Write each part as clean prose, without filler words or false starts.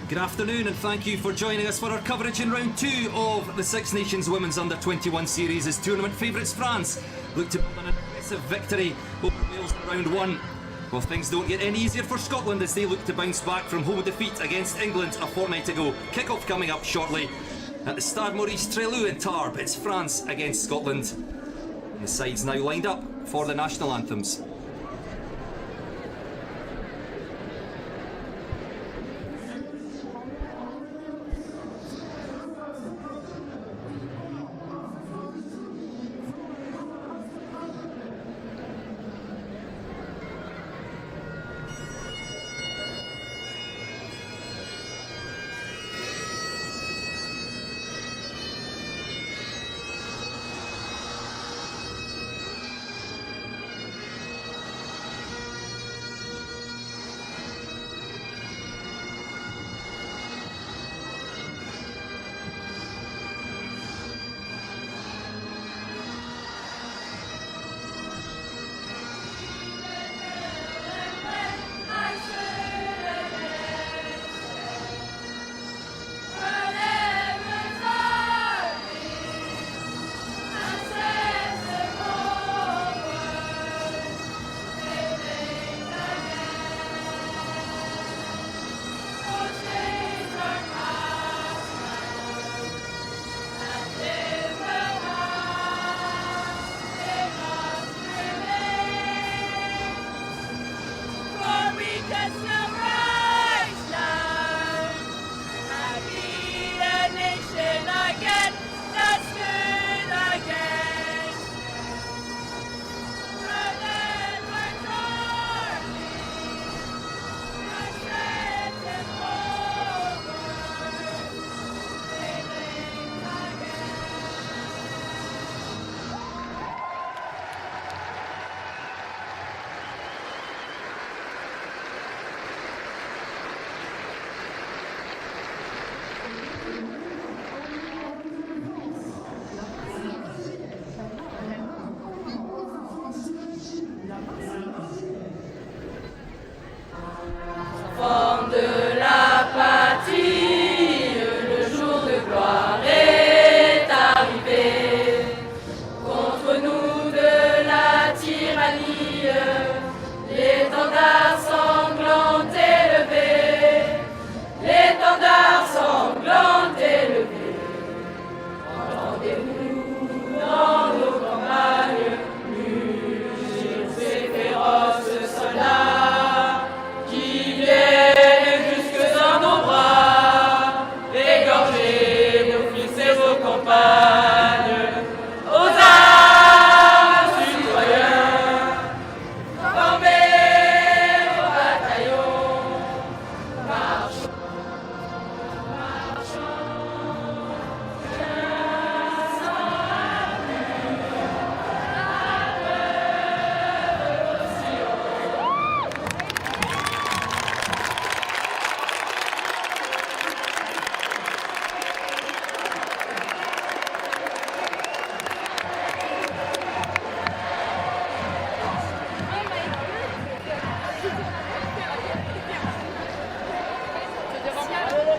Good afternoon and thank you for joining us for our coverage in round 2 of the Six Nations Women's Under-21 series as tournament favourites France look to build an impressive victory over Wales in round 1. Well, things don't get any easier for Scotland as they look to bounce back from home defeat against England a fortnight ago. Kick-off coming up shortly at the Stade Maurice Trélu in Tarbes. It's France against Scotland. And the sides now lined up for the national anthems.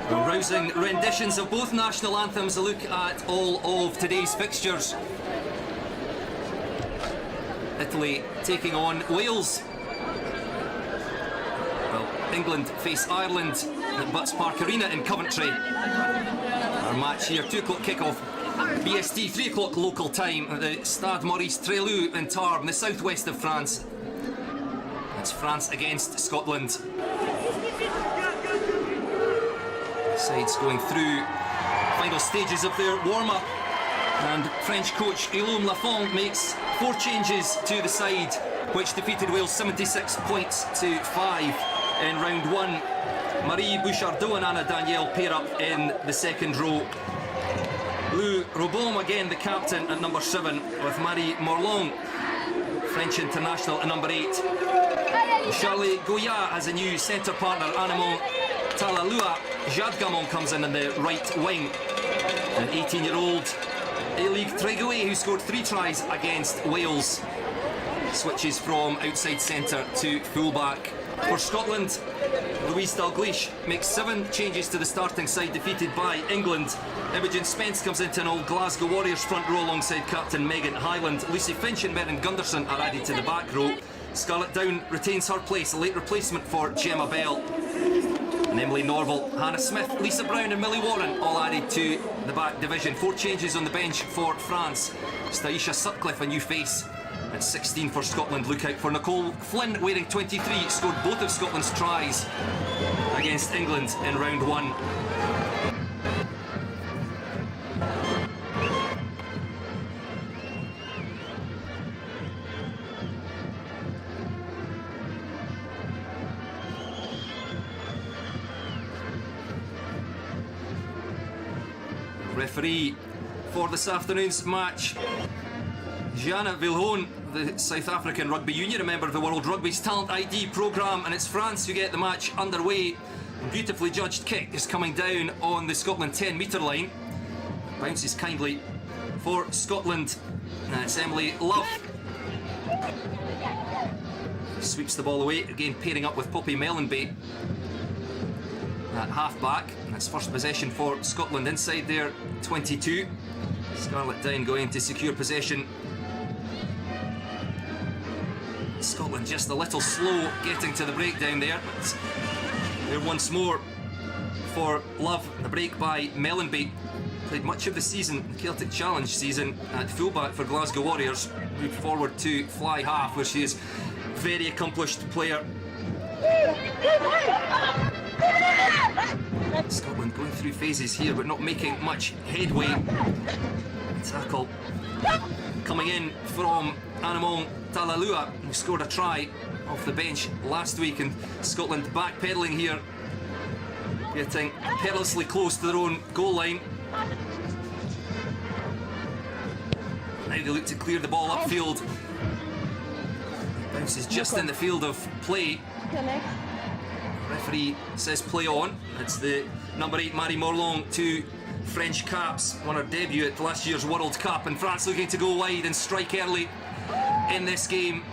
Rousing renditions of both national anthems. A look at all of today's fixtures. Italy taking on Wales. Well, England face Ireland at Butts Park Arena in Coventry. Our match here, 2 o'clock kick-off. BST, 3 o'clock local time at the Stade Maurice Trélu in Tarbes, in the southwest of France. It's France against Scotland. Sides going through final stages of their warm-up, and French coach Guillaume Lafont makes 4 changes to the side, which defeated Wales 76 points to 5 in round 1. Marie Bouchardot and Anna Danielle pair up in the second row. Lou Robaume again the captain at number 7, with Marie Morlong, French international, at number 8. Charlie Goya has a new centre partner, Anamon Talalua. Jade Gamon comes in the right wing. An 18-year-old Elig Treguet, who scored 3 tries against Wales, switches from outside centre to fullback. For Scotland, Louise Dalglish makes 7 changes to the starting side, defeated by England. Imogen Spence comes into an old Glasgow Warriors front row alongside captain Megan Hyland. Lucy Finch and Meryn Gunderson are added to the back row. Scarlett Down retains her place, a late replacement for Gemma Bell. And Emily Norval, Hannah Smith, Lisa Brown and Millie Warren all added to the back division. 4 changes on the bench for France. Staisha Sutcliffe, a new face, at 16 for Scotland. Look out for Nicole Flynn, wearing 23, scored both of Scotland's tries against England in round 1. Referee for this afternoon's match, Gianna Vilhone, the South African Rugby Union, a member of the World Rugby's Talent ID programme, and it's France who get the match underway. A beautifully judged kick is coming down on the Scotland 10-metre line. Bounces kindly for Scotland. And it's Emily Love. Sweeps the ball away, again pairing up with Poppy Mellenby at half-back. And that's first possession for Scotland inside their 22. Scarlett Down going to secure possession. Scotland just a little slow getting to the breakdown there, but there once more for Love. The break by Mellenby. Played much of the season, the Celtic Challenge season, at fullback for Glasgow Warriors. Moved forward to fly half, where she is a very accomplished player. Scotland going through phases here, but not making much headway. Tackle coming in from Anamong Talalua, who scored a try off the bench last week, and Scotland backpedaling here, getting perilously close to their own goal line. Now they look to clear the ball upfield. Bounces just in the field of play. Referee says play on. It's the number 8 Marie Morlong, 2 French caps, won her debut at last year's World Cup, and France looking to go wide and strike early in this game.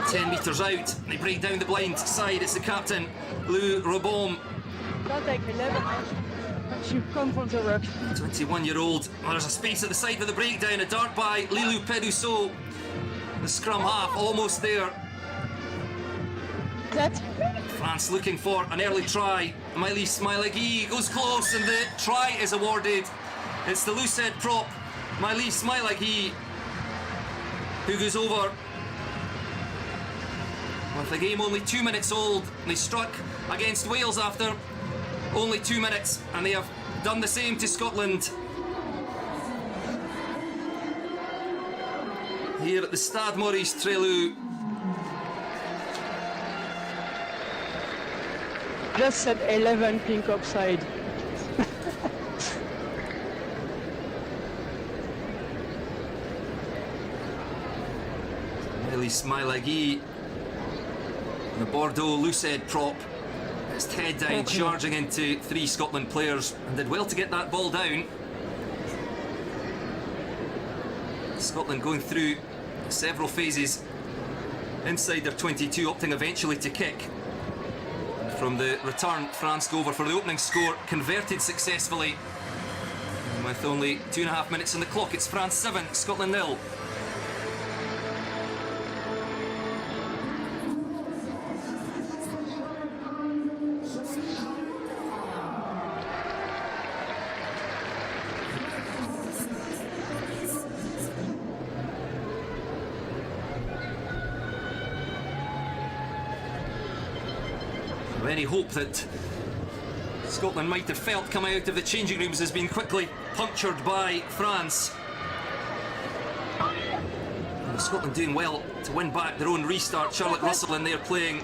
10 metres out, they break down the blind side. It's the captain, Lou Robaume. 21-year-old. Well, there's a space at the side of the breakdown. A dart by Lilou Pedousseau. The scrum half almost there. France looking for an early try. Miley Smilagui goes close, and the try is awarded. It's the Lucid prop, Miley Smilagui, who goes over. With the game only 2 minutes old, they struck against Wales after only 2 minutes, and they have done the same to Scotland here at the Stade Maurice Treleu. Just said 11 pink offside. Miley Smilagui, the Bordeaux Lucid prop. It's head down, charging into 3 Scotland players, and did well to get that ball down. Scotland going through several phases inside their 22, opting eventually to kick. From the return, France go over for the opening score, converted successfully. And with only 2.5 minutes on the clock, it's France 7, Scotland 0. Any hope that Scotland might have felt coming out of the changing rooms has been quickly punctured by France. And Scotland doing well to win back their own restart. Charlotte Russell in there playing.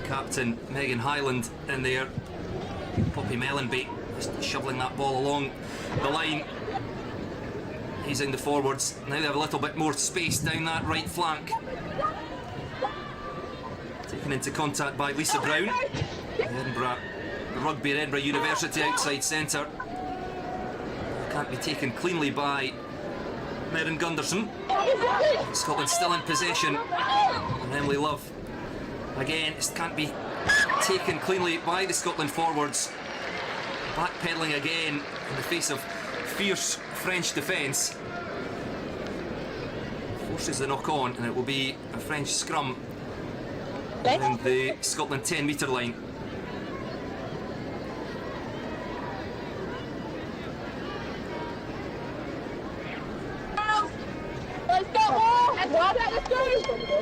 Captain Megan Hyland in there. Poppy Mellenby just shoveling that ball along the line. Easing the forwards. Now they have a little bit more space down that right flank. Taken into contact by Lisa Brown. The Rugby at Edinburgh University outside centre. can't be taken cleanly by Merrin Gunderson. Scotland still in possession. And Emily Love again, just can't be taken cleanly by the Scotland forwards. Backpedaling again in the face of fierce French defence. Forces the knock on, and it will be a French scrum around the Scotland 10 metre line.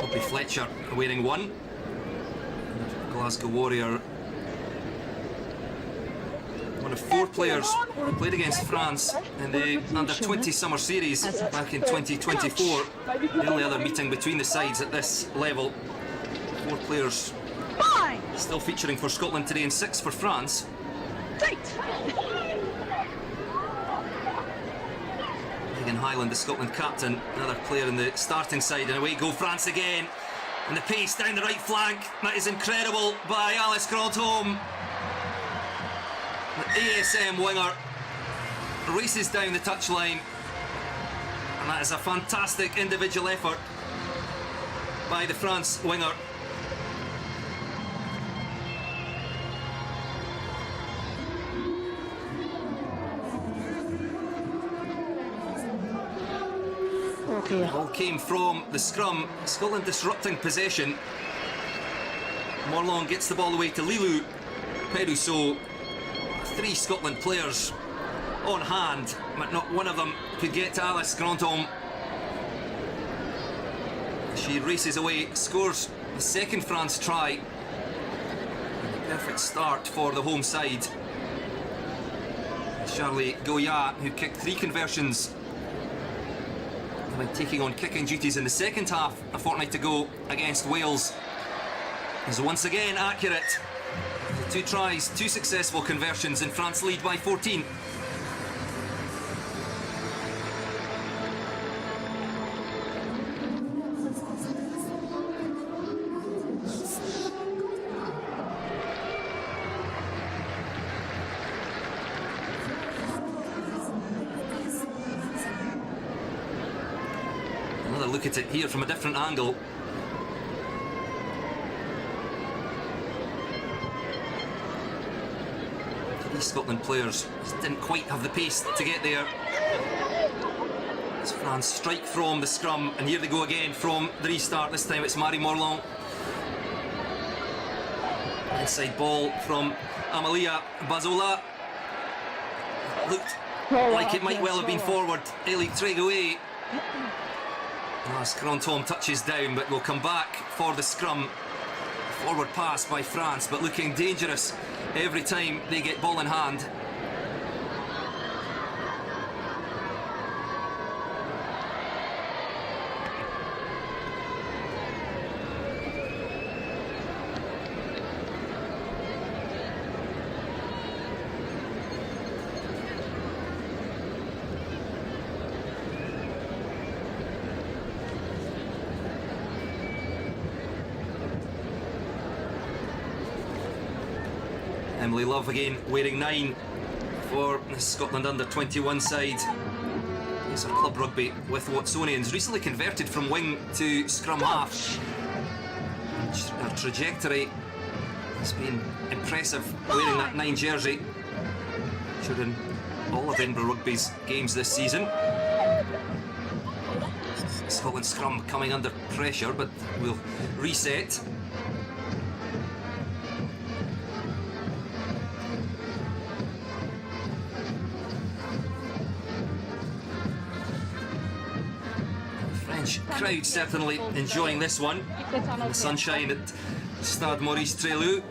Poppy Fletcher wearing 1. Glasgow Warrior, one of 4 players who played against France in the Under-20 Summer Series back in 2024. The only other meeting between the sides at this level. 4 players still featuring for Scotland today and 6 for France. Megan Hyland, the Scotland captain, another player in the starting side, and away go France again. And the pace down the right flank, that is incredible by Alice Grandhomme. The ASM winger races down the touchline, and that is a fantastic individual effort by the France winger. It all came from the scrum. Scotland disrupting possession. Morlong gets the ball away to Lilou Peruso. 3 Scotland players on hand, but not one of them could get to Alice Grandhomme. She races away, scores the second France try. A perfect start for the home side. Charlie Goya, who kicked 3 conversions, taking on kicking duties in the second half a fortnight ago against Wales, is once again accurate. 2 tries, 2 successful conversions, and France lead by 14. Look at it here from a different angle. These Scotland players just didn't quite have the pace to get there. As France strike from the scrum, and here they go again from the restart. This time it's Marie Morlong. Inside ball from Amalia Bazola. Looked like it might well have been forward. Eilic Tregoe. As Grandhomme touches down, but will come back for the scrum. Forward pass by France, but looking dangerous every time they get ball in hand. Emily Love again wearing 9 for the Scotland Under-21 side. It's our club rugby with Watsonians, recently converted from wing to scrum half. Her trajectory has been impressive, wearing that 9 jersey. During all of Edinburgh Rugby's games this season. Scotland scrum coming under pressure, but will reset. Crowd certainly enjoying this one. The sunshine at Stade Maurice Trélu.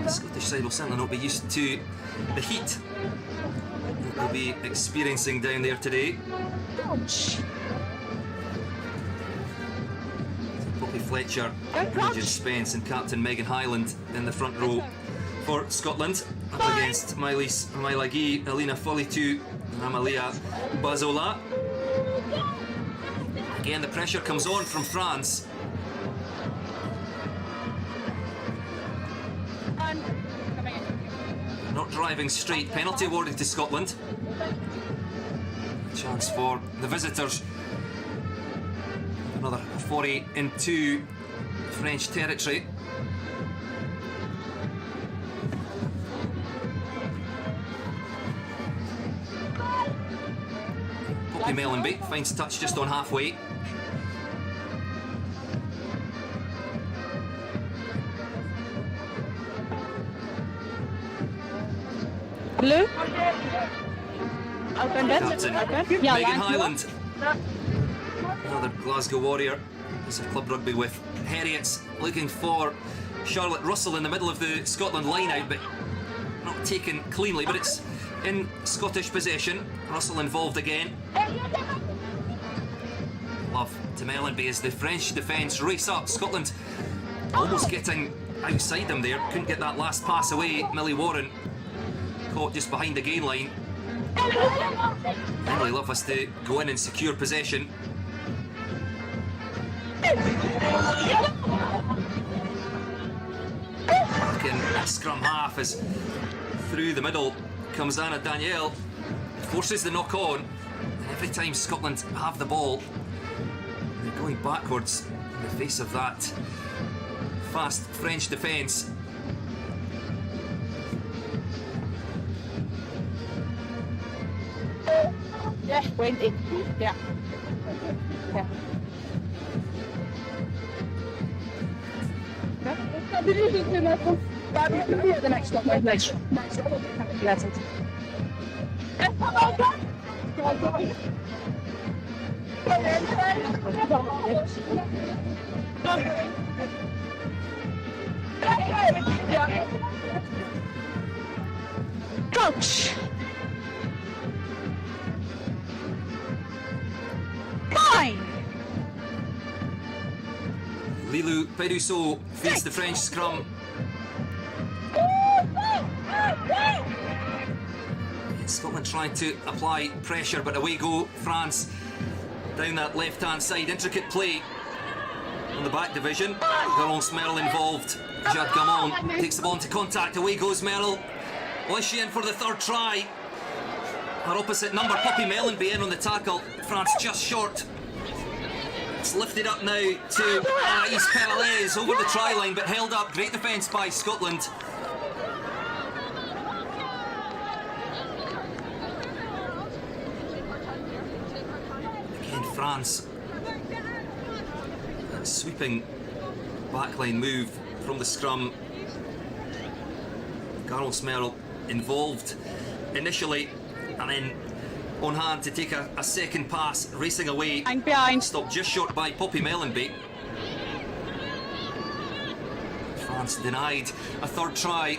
The Scottish side will certainly not be used to the heat that they'll be experiencing down there today. Poppy Fletcher, Imogen Spence and Captain Megan Hyland in the front row for Scotland, up against Mylis Mailagi, Alina Folitu and Amalia Bazola. Again, the pressure comes on from France. driving straight penalty awarded to Scotland. Chance for the visitors. Another foray into French territory. Poppy Mellenby finds touch just on halfway. Blue? Captain Megan Hyland. Another Glasgow Warrior. This is Club Rugby with Heriots, looking for Charlotte Russell in the middle of the Scotland line out, but not taken cleanly, but it's in Scottish possession. Russell involved again. Love to Mellenby as the French defence race up. Scotland almost getting outside them there. Couldn't get that last pass away. Millie Warren caught just behind the gain line. Emily Love has to go in and secure possession. Back in at scrum half as through the middle comes Anna Danielle. Forces the knock on. Every time Scotland have the ball, they're going backwards in the face of that fast French defence. Yeah, 20. Yeah. Yeah. The next stop, right? Next. That's it. Coach. Fine. Lilou Peruso feeds the French scrum. Scotland trying to apply pressure, but away go France down that left-hand side. Intricate play on the back division. Garance Merle involved. Jade Gamon takes the ball into contact. Away goes Merle. Was she in for the third try? Her opposite number, Poppy Mellenby, in on the tackle. France just short. It's lifted up now to Anaïs Peralez over the try line, but held up. Great defence by Scotland. Again, France. That sweeping backline move from the scrum. Garance Merle involved initially, and then on hand to take a second pass, racing away. Behind. Stopped just short by Poppy Mellenby. France denied a third try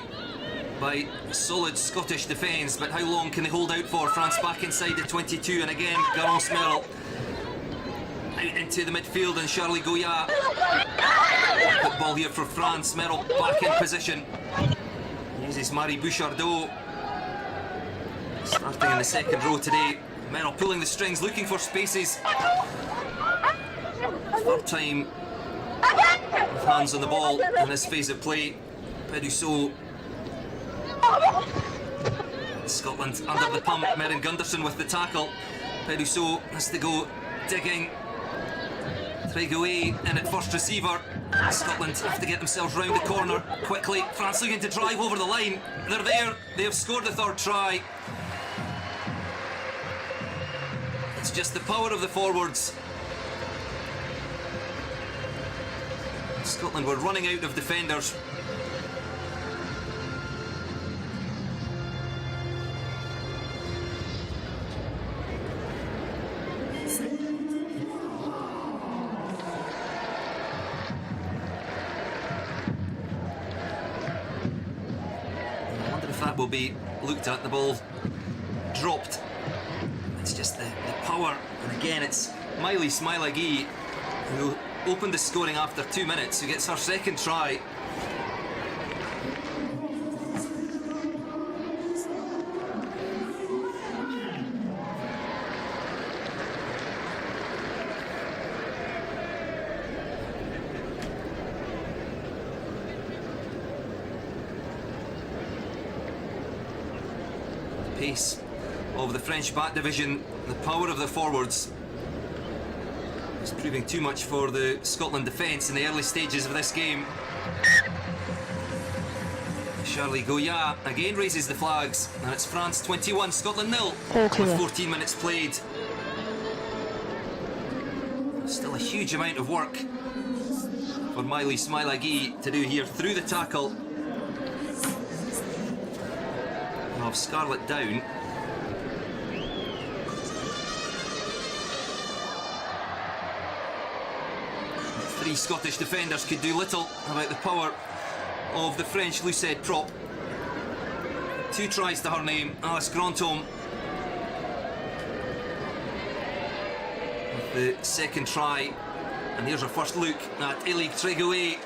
by solid Scottish defence, but how long can they hold out for? France back inside the 22, and again Garance Merle out into the midfield, and Charlie Goya. Good ball here for France. Merle back in position. Uses Marie Bouchardot. Starting in the second row today. Merle pulling the strings, looking for spaces. Third time with hands on the ball in this phase of play. Peruso. Scotland under the pump. Merrin Gunderson with the tackle. Peruso has to go digging. Treguet in at first receiver. Scotland have to get themselves round the corner quickly. France looking to drive over the line. They're there. They have scored the third try. It's just the power of the forwards. Scotland were running out of defenders. I wonder if that will be looked at. The ball dropped. It's just the power, and again it's Miley Smilagee who opened the scoring after 2 minutes, who gets her second try. pace of the French back division, the power of the forwards, is proving too much for the Scotland defence in the early stages of this game. Charlie Goya again raises the flags, and it's France 21, Scotland 0, with 14 minutes played. Still a huge amount of work for Miley Smilagee to do here through the tackle of Scarlett Down. Three Scottish defenders could do little about the power of the French loose-head prop. 2 tries to her name, Alice Grantham. With the second try, and here's our first look at Elig Tregoe. He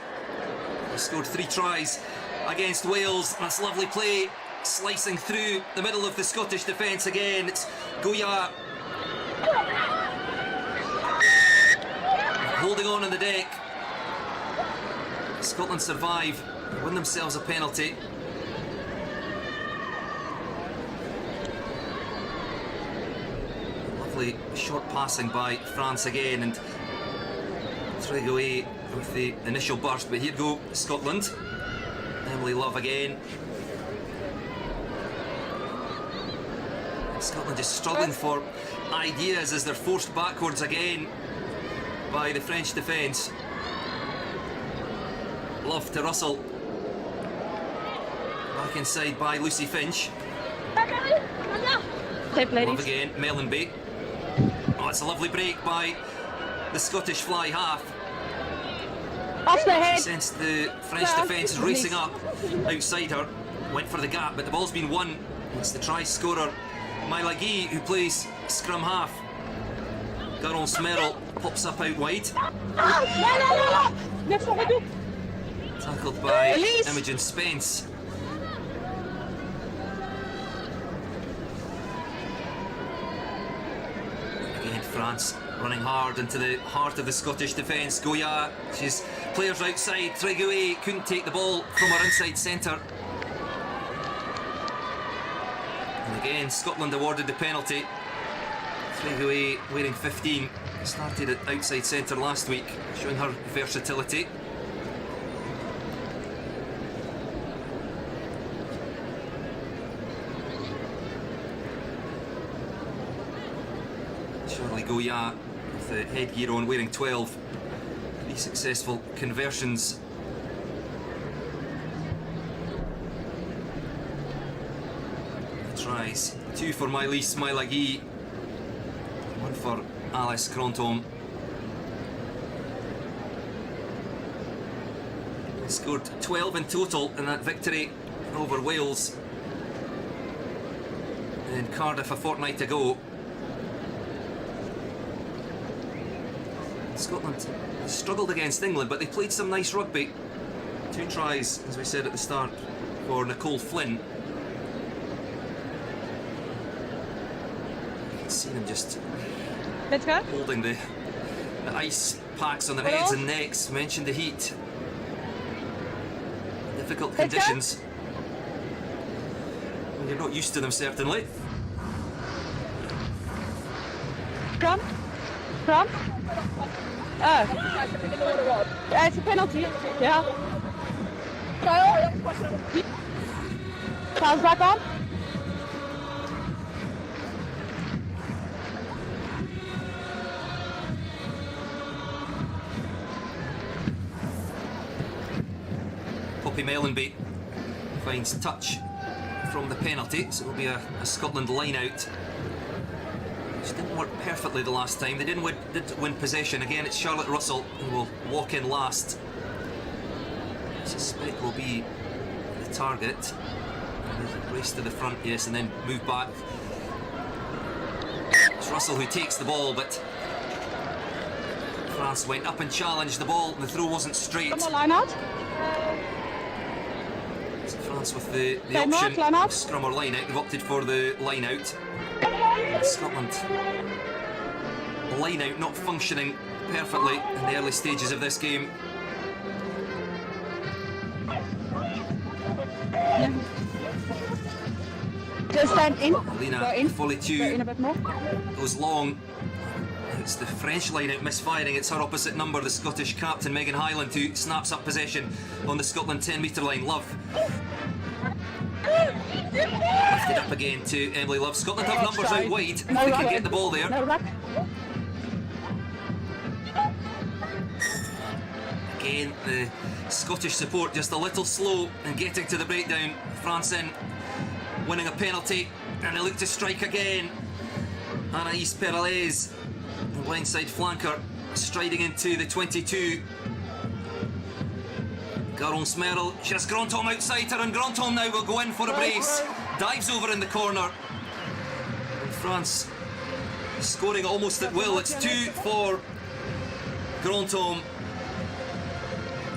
scored 3 tries against Wales. That's lovely play, slicing through the middle of the Scottish defence again. It's Goya holding on the deck. Scotland survive, win themselves a penalty. Lovely short passing by France again, and Tregoe with the initial burst, but here go Scotland. Emily Love again. Scotland just struggling for ideas as they're forced backwards again by the French defence. Love to Russell. Back inside by Lucy Finch. Love again, Mellenby. Oh, it's a lovely break by the Scottish fly half. Off the head. She sensed the French defence is racing up outside her. Went for the gap, but the ball's been won. It's the try scorer, Milagee, who plays scrum half. Garance Merrill pops up out wide. Tackled by Imogen Spence. Again, France running hard into the heart of the Scottish defence. Goya, she's players outside. Tregoe couldn't take the ball from her inside centre. And again, Scotland awarded the penalty. Tregoe wearing 15. Started at outside centre last week, showing her versatility. Charlie Goya with the headgear on, wearing 12. 3 successful conversions. Tries, 2 for Miley Smilagee, 1 for Alice Grantham. They scored 12 in total in that victory over Wales in Cardiff a fortnight ago. Scotland struggled against England, but they played some nice rugby. 2 tries, as we said at the start, for Nicole Flynn. You can see them just holding the ice packs on their heads and necks. Mentioned the heat. Difficult conditions. Well, you're not used to them, certainly. From? It's a penalty. Yeah. Sounds back on. Poppy Mellenby finds touch from the penalty, so it'll be a Scotland line out. Which didn't work perfectly the last time. They did win possession. Again, it's Charlotte Russell who will walk in last. I suspect will be the target. Race to the front, yes, and then move back. It's Russell who takes the ball, but France went up and challenged the ball. The throw wasn't straight. Come on, line out. So France with the option, scrum or line out. They've opted for the line out. Scotland line out not functioning perfectly in the early stages of this game. Just stand in. Alina Go in. Folletiu Go in a bit more. goes long. It's the French line out misfiring. It's her opposite number, the Scottish captain Megan Hyland, who snaps up possession on the Scotland 10-metre line. Love. Lifted up again to Emily Love. Scotland have numbers out wide. If they can get the ball there. No ruck. Again, the Scottish support just a little slow in getting to the breakdown. France in, winning a penalty, and they look to strike again. Anaïs Peralez, the blindside flanker, striding into the 22. Garance Merrill, she has Grantom outside her, and Grantom now will go in for a brace. Dives over in the corner. And France scoring almost at will. It's 2 for Grantom,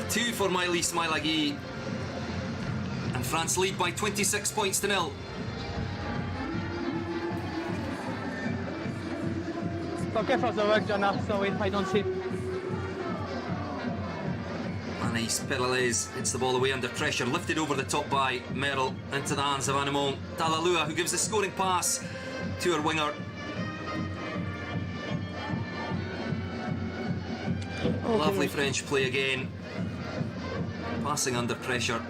2 for Maëlys Mailagi, and France lead by 26 points to 0. Okay for the work, Jonah, so if I don't see. Anaïs Peralez hits the ball away under pressure, lifted over the top by Merrill into the hands of Anemone Talalua, who gives the scoring pass to her winger. Lovely French play again, passing under pressure.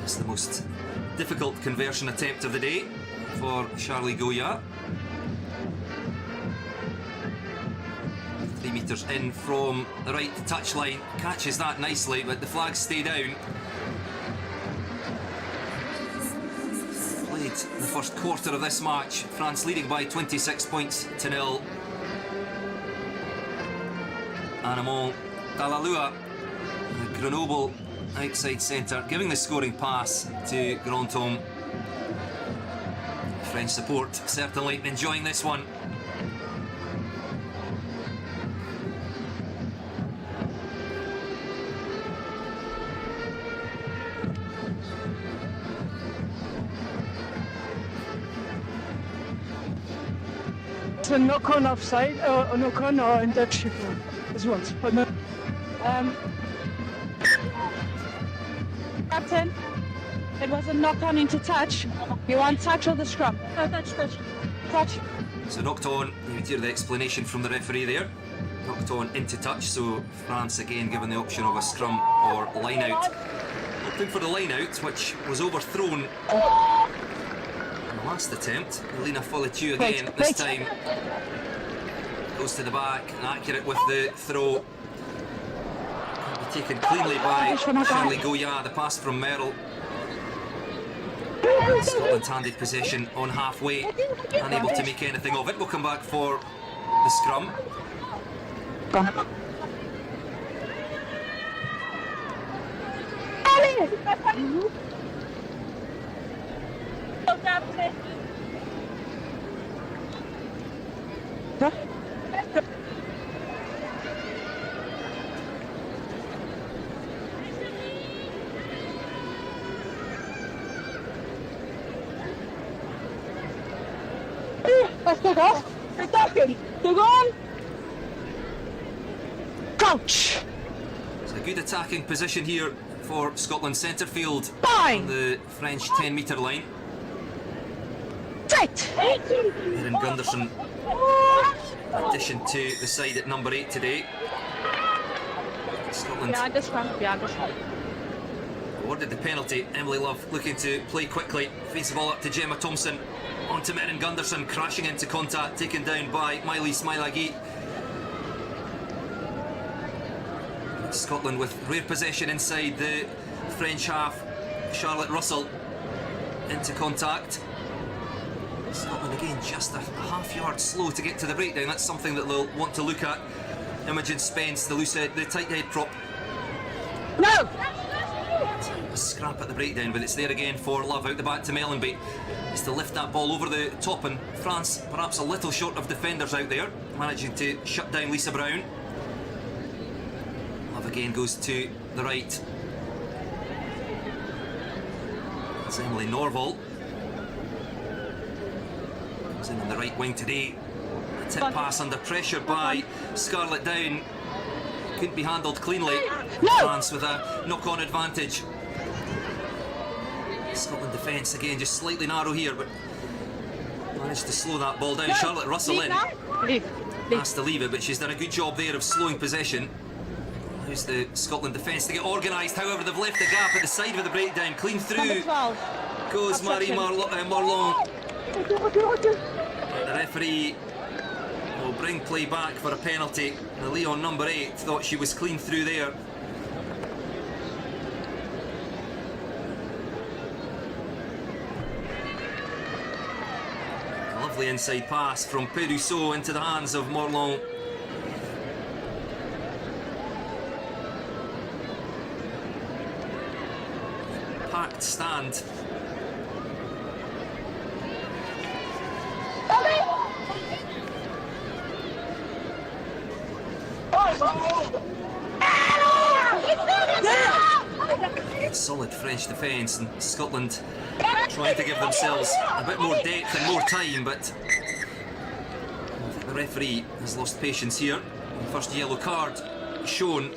It's the most difficult conversion attempt of the day for Charlie Goya. 3 metres in from the right touchline, catches that nicely, but the flags stay down. Played the first quarter of this match, France leading by 26 points to 0. Anemone Talalua, the Grenoble outside centre, giving the scoring pass to Grantom. French support certainly enjoying this one. It's a knock-on offside, a knock-on or in Dutch as well. Captain, it was a knock-on into touch. You want touch or the scrum? No, touch. Touch. So knocked on, you would hear the explanation from the referee there. Knocked on into touch, so France again given the option of a scrum or line out. Opting for the line out, which was overthrown in the last attempt. Alina Folletiu again, this time goes to the back, accurate with the throw. Can't be taken cleanly by Charlie Goya, the pass from Merrill. Scotland handed possession on halfway, unable to make anything of it. We'll come back for the scrum. Coach. It's a good attacking position here for Scotland centre field Fine. on the French 10-metre line. Tight. Erin Gunderson, addition to the side at number 8 today. Scotland awarded the penalty. Emily Love looking to play quickly, feeds the ball up to Gemma Thompson, onto Erin Gunderson, crashing into contact, taken down by Maëlys Mailagi. Scotland with rare possession inside the French half. Charlotte Russell into contact. Scotland again just a half yard slow to get to the breakdown. That's something that they'll want to look at. Imogen Spence, the loose head, the tight head prop. No. A scrap at the breakdown, but it's there again for Love out the back to Mellenby. Is to lift that ball over the top, and France perhaps a little short of defenders out there, managing to shut down Lisa Brown. Love again goes to the right. It's Emily Norval. Comes in on the right wing today. A tip pass under pressure by Scarlett Down. Couldn't be handled cleanly. No. France with a knock-on advantage. Scotland defence again just slightly narrow here, but managed to slow that ball down. Charlotte Russell in. Has to leave it, but she's done a good job there of slowing possession. Allows the Scotland defence to get organised. However, they've left the gap at the side of the breakdown. Clean through goes Marie Marlon. The referee will bring play back for a penalty. The Leon number 8 thought she was clean through there. A lovely inside pass from Perusso into the hands of Morlon. Packed stand. Solid French defence, and Scotland trying to give themselves a bit more depth and more time, but I think the referee has lost patience here. The first yellow card shown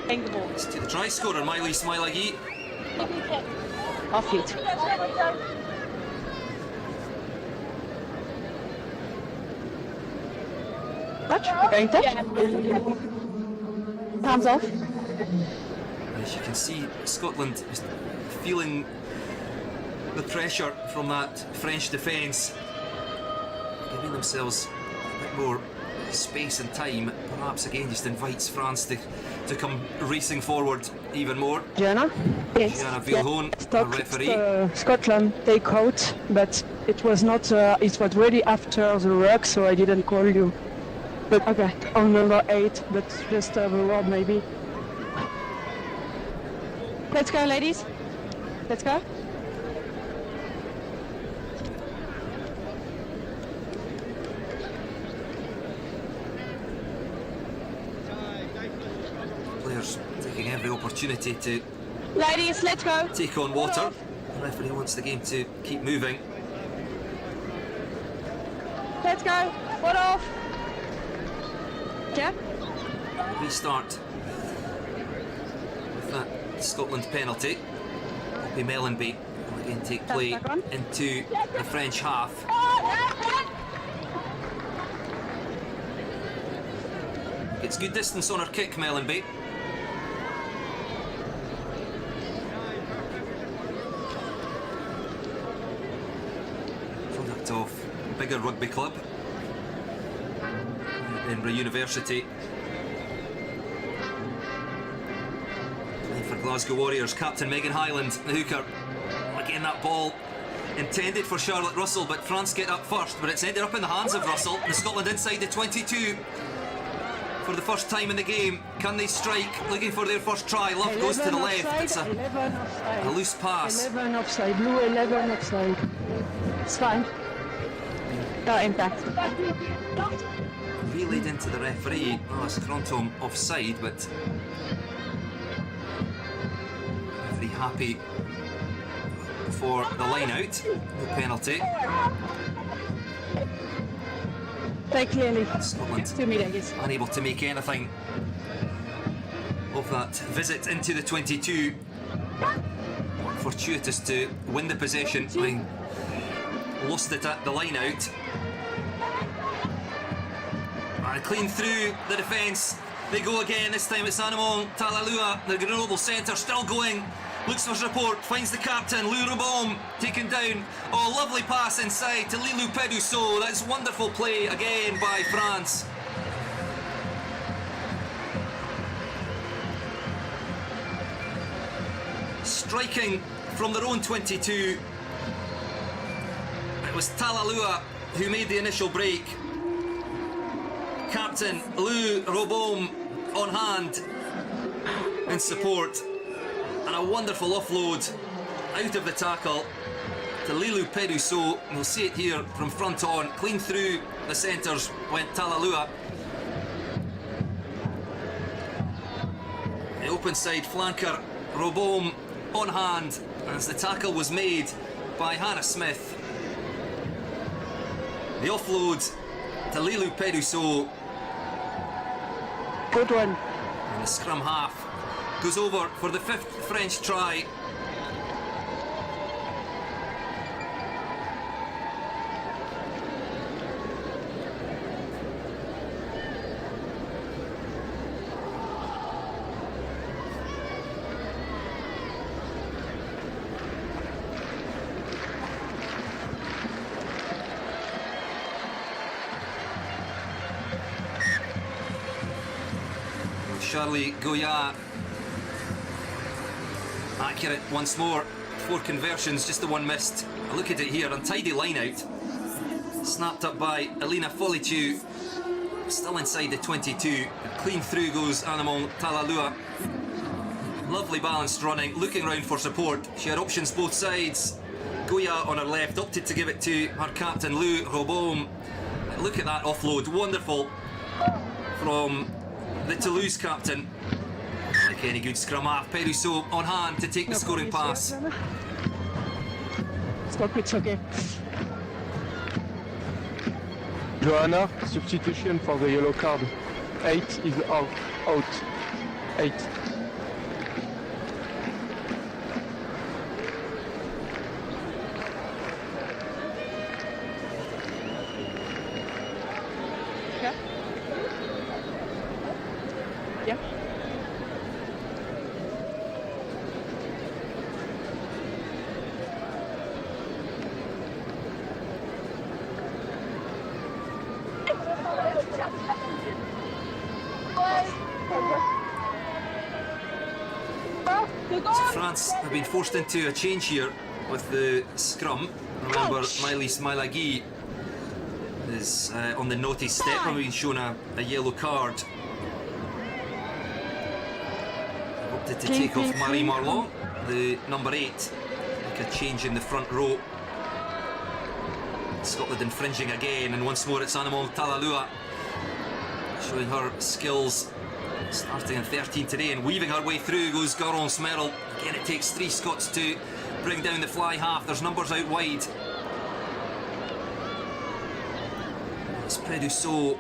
it's to the try scorer, Miley Smilaghi. Off it. Touch? Going touch? Hands off. As you can see, Scotland is feeling the pressure from that French defence, giving themselves a bit more space and time. Perhaps again just invites France to come racing forward even more. Gianna? Yes. Gianna Vilhone, the referee. Scotland take out, but it was not. It was really after the ruck, so I didn't call you. But okay, on number 8, but just the word maybe. Let's go, ladies. Let's go. Players taking every opportunity to Ladies, let's go. take on water. The referee wants the game to keep moving. Let's go. What off? Yeah. Restart with that Scotland penalty. Poppy Mellenby will again take play into the French half. Gets good distance on her kick, Mellenby. Product of a bigger rugby club, Edinburgh University. Playing for Glasgow Warriors, captain Megan Hyland, the hooker. Again, that ball intended for Charlotte Russell, but France get up first, but it's ended up in the hands of Russell. The Scotland inside the 22 for the first time in the game. Can they strike? Looking for their first try. Love goes to the left. It's a loose pass. 11 offside, blue 11 offside. It's fine. No impact. Relayed into the referee. Oh, it's Crontom offside, but referee happy for the line out. The penalty. Very clearly. Scotland 2 meters. unable to make anything of that visit into the 22. Fortuitous to win the possession, having lost it at the line out. And clean through the defence. They go again. This time it's Anamon Talalua, the Grenoble centre, still going. Looks for support, finds the captain, Lou Robom, taken down. Oh, lovely pass inside to Lilou Pedusso. That's wonderful play again by France. Striking from their own 22. It was Talalua who made the initial break. Captain Lou Robom on hand in support. And a wonderful offload out of the tackle to Lilou Pedusso. We'll see it here from front on. Clean through the centres went Talalua. The open side flanker Robom on hand as the tackle was made by Hannah Smith. The offload to Lilou Pedusso. Good one. And the scrum half goes over for the 5th French try. Charlie Goya. Accurate once more. 4 conversions, just the one missed. Look at it here, untidy line out. Snapped up by Elina Foliciu. Still inside the 22. Clean through goes Anamon Talalua. Lovely balanced running, looking round for support. She had options both sides. Goya on her left opted to give it to her captain Lou Robaume. Look at that offload, wonderful from the Toulouse captain. Like any good scrum half, Peruso on hand to take the scoring pass. Stop, it's okay. Johanna, substitution for the yellow card. 8 is out. 8. Yeah. Yeah. So France have been forced into a change here with the scrum. Remember, Maëlys Mailagi is on the naughty step, having been shown a yellow card. Opted to take off Marie Marlon, the number 8. Like a change in the front row. Scotland infringing again, and once more it's Anamon Talalua showing her skills. Starting in 13 today and weaving her way through goes Garance Merrill. Again, it takes 3 Scots to bring down the fly half. There's numbers out wide. It's Peduso,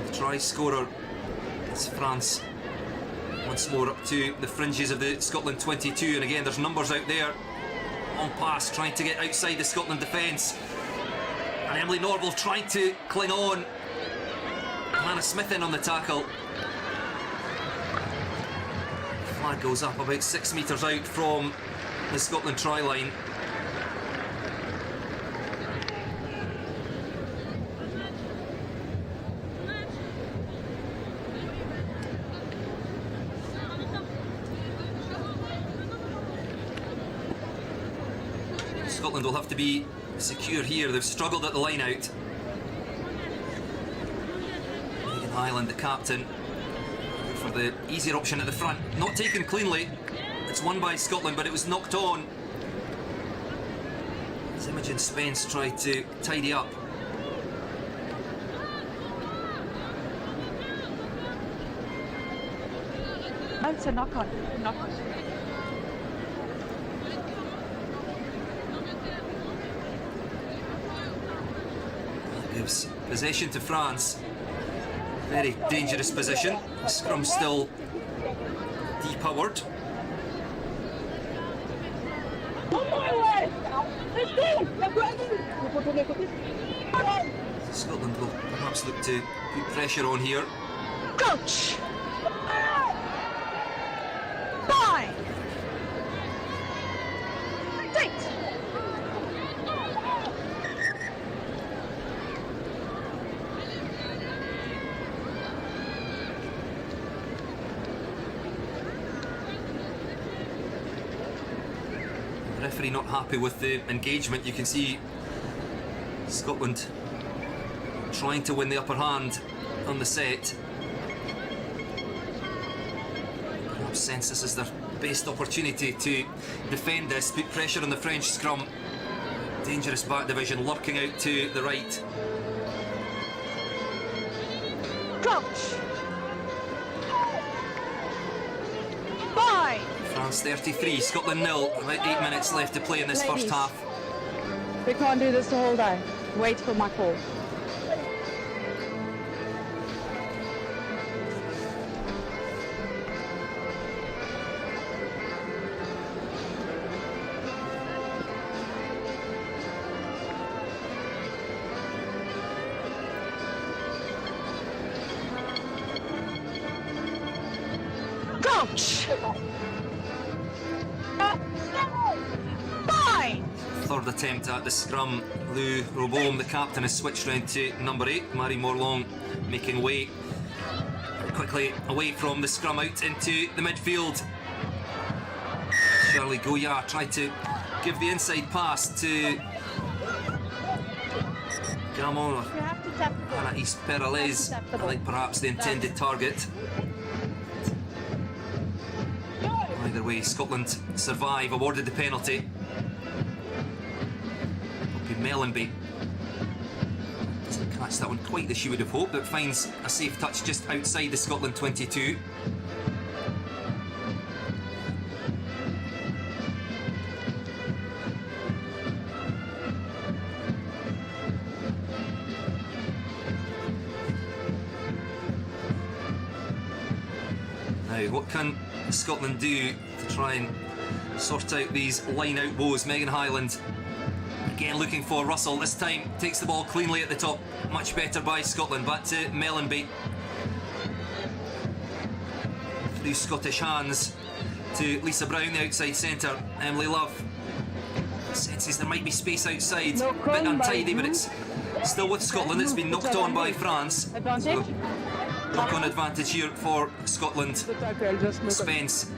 the try scorer. It's France once more up to the fringes of the Scotland 22, and again there's numbers out there. Long pass trying to get outside the Scotland defence, and Emily Norval trying to cling on. Hannah Smith in on the tackle. Flag goes up about 6 metres out from the Scotland try line. Scotland will have to be secure here. They've struggled at the line out. Megan Highland, the captain, for the easier option at the front. Not taken cleanly. It's won by Scotland, but it was knocked on. As Imogen Spence tried to tidy up. That's a knock on. Gives possession to France. Very dangerous position. Scrum still depowered. Scotland will perhaps look to put pressure on here. Coach! Fine! Date! Referee not happy with the engagement. You can see Scotland trying to win the upper hand on the set. Perhaps sense this is their best opportunity to defend this, put pressure on the French scrum. Dangerous back division lurking out to the right. Coach! Fine! France 33, Scotland 0. About 8 minutes left to play in this first half. We can't do this the whole day. Wait for my call. Coach! Fine! Third attempt at the scrum. Lou Robaume, the captain, has switched round to number 8. Marie Morlong making way. quickly away from the scrum out into the midfield. Charlie Goya tried to give the inside pass to Gamon or You have to tap the ball. Anaïs Peralez. I think perhaps the intended target. Either way, Scotland survive, awarded the penalty. It'll be Mellenby. Doesn't catch that one quite as she would have hoped, but finds a safe touch just outside the Scotland 22. Now, what can Scotland do to try and sort out these line-out woes? Megan Hyland again looking for Russell. This time takes the ball cleanly at the top. Much better by Scotland. Back to Mellenby. Through Scottish hands to Lisa Brown, the outside centre. Emily Love senses there might be space outside. No A bit crime untidy, by but it's still with Scotland. It's been knocked on by France. Advantage. Knock-on advantage here for Scotland. The tackle, just no Spence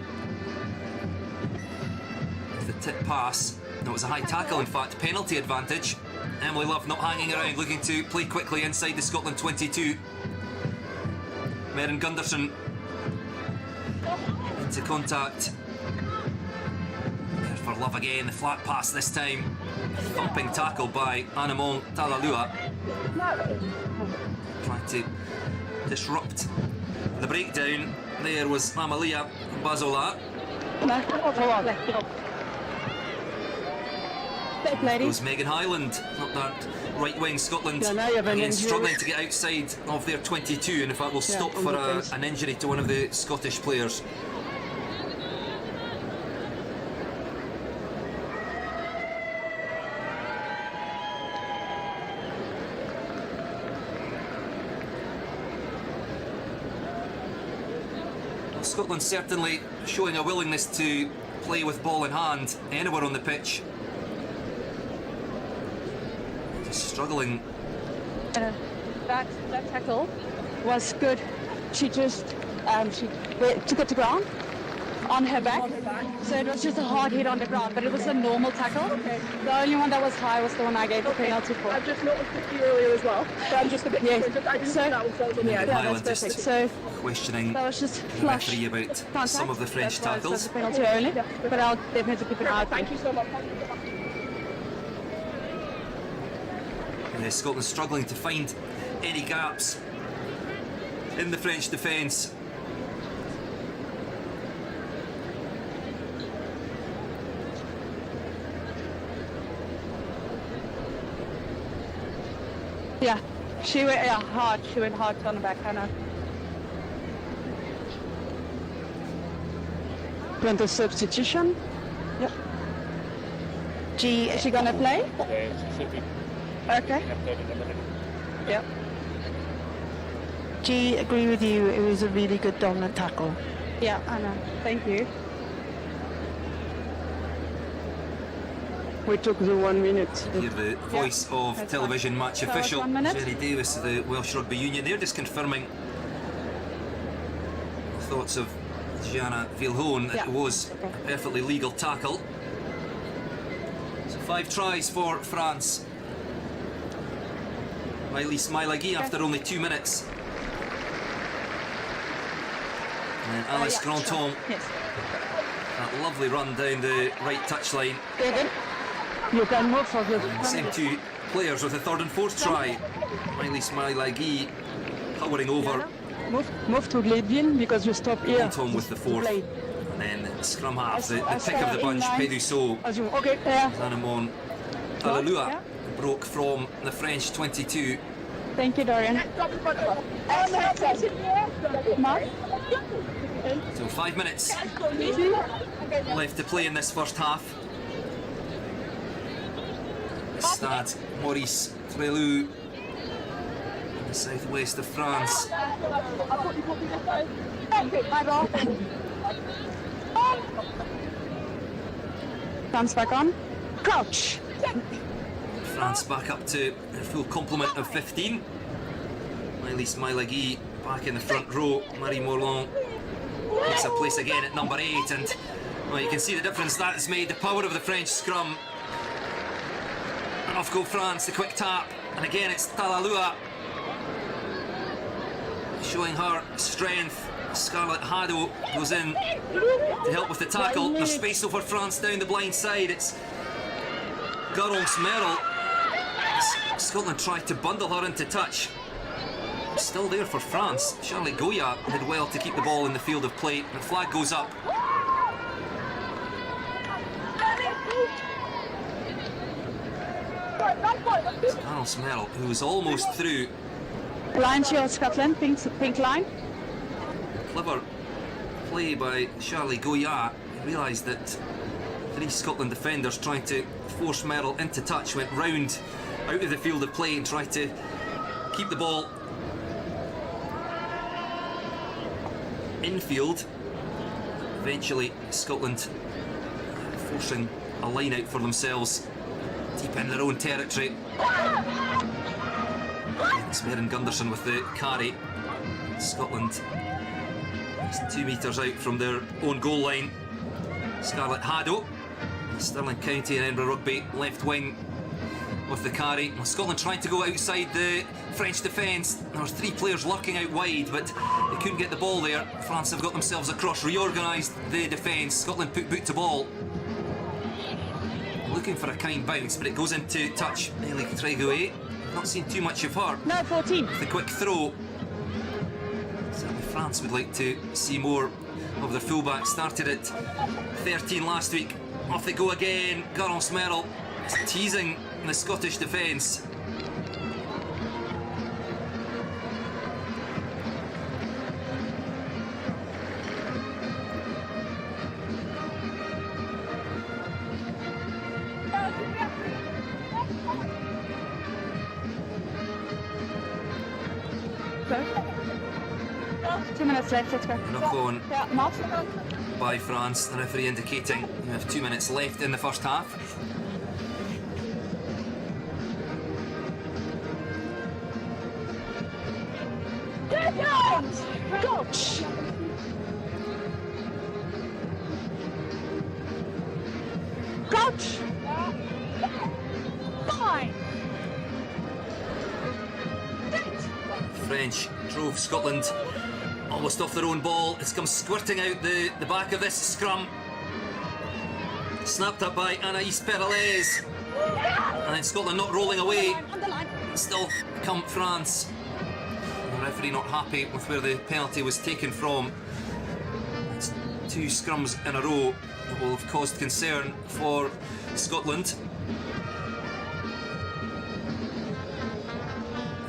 with the tip pass. No, it was a high tackle, in fact. Penalty advantage. Emily Love not hanging around, looking to play quickly inside the Scotland 22. Meryn Gunderson into contact. There for Love again. The flat pass this time. Thumping tackle by Anamon Talalua. Trying to disrupt the breakdown. There was Amalia Bazola. Step, lady. It was Megan Hyland, not that right wing. Scotland Yeah, now you have an again injury. struggling to get outside of their 22, and in fact will stop on for the face. an injury to one of the Scottish players. Well, Scotland certainly showing a willingness to play with ball in hand anywhere on the pitch. Just struggling. That tackle was good. She just took it to ground on her back. So it was just a hard hit on the ground, but it was a normal tackle. Okay. The only one that was high was the one I gave the penalty for. I've just noticed it earlier as well. So I'm just a bit Yes. concerned. I didn't So- know that was on the Megan outside. Hyland that's just perfect. So questioning that was just the flush referee about contact. some of the French That's why it tackles. says a penalty only, but I'll definitely keep an eye out. Thank you so much. Scotland struggling to find any gaps in the French defence. Yeah, she went hard. She went hard on the back. I know. Plan the substitution. Yep. G, is she gonna play? Okay. Yep. G, agree with you, it was a really good dominant tackle. Yeah, I know. Thank you. We took the 1 minute. Hear the voice of that's television fine. match So it's official 1 minute? Jenny Davis of the Welsh Rugby Union. They're just confirming the thoughts of Gianna Vilhone that Yeah. it was a perfectly legal tackle. So 5 tries for France. Maëlys Mailagui after only 2 minutes. And Alice Yeah, Granton, Yes. that lovely run down the right touchline. Very good. You can move for the And the same 2 players with the 3rd and 4th try. Maëlys Mailagui hovering over move to Gladville because you stop here. Granton with the 4th. Play. And then scrum half, the As pick of the bunch, inline. Pedusseau. As you, okay, yeah. Anamon Talalua Yeah. broke from the French 22. Thank you, Dorian. Mark? So 5 minutes left to play in this first half. Stade Maurice Trélu in the southwest of France. France back on. Crouch. France back up to their full complement of 15. Maëlys Mailagui back in the front row. Marie Morlon takes a place again at number 8, and well, you can see the difference that has made. The power of the French scrum. And off go France, the quick tap, and again it's Talalua showing her strength. Scarlett Haddo goes in to help with the tackle. There's space over France down the blind side. It's Garance Merrill. Scotland tried to bundle her into touch. Still there for France. Charlie Goya did well to keep the ball in the field of play. The flag goes up. Garance Merrill, who was almost through. Line shield Scotland, pink line. Clever play by Charlie Goya. He realised that 3 Scotland defenders trying to force Merrill into touch went round out of the field of play and tried to keep the ball infield. Eventually Scotland forcing a line out for themselves deep in their own territory. It's Merrin Gunderson with the carry. Scotland is 2 metres out from their own goal line. Scarlett Haddo, Stirling County and Edinburgh Rugby left wing with the carry. Well, Scotland trying to go outside the French defence. There were 3 players lurking out wide, but they couldn't get the ball there. France have got themselves across, reorganised the defence. Scotland put boot to ball, looking for a kind bounce, but it goes into touch. Ellie Tregoe, not seen too much of her. No, 14. The quick throw. Certainly France would like to see more of their fullback. Started at 13 last week. Off they go again. Garance Merrill is teasing the Scottish defence. Go. 2 minutes left, let's go. Knock on Yeah, Mark. by France. The referee indicating you have 2 minutes left in the first half. Coach. Coach. Fine. French drove Scotland almost off their own ball. It's come squirting out the back of this scrum. Snapped up by Anaïs Peralez. And then Scotland not rolling away. Still come France. The referee not happy with where the penalty was taken from. It's 2 scrums in a row that will have caused concern for Scotland.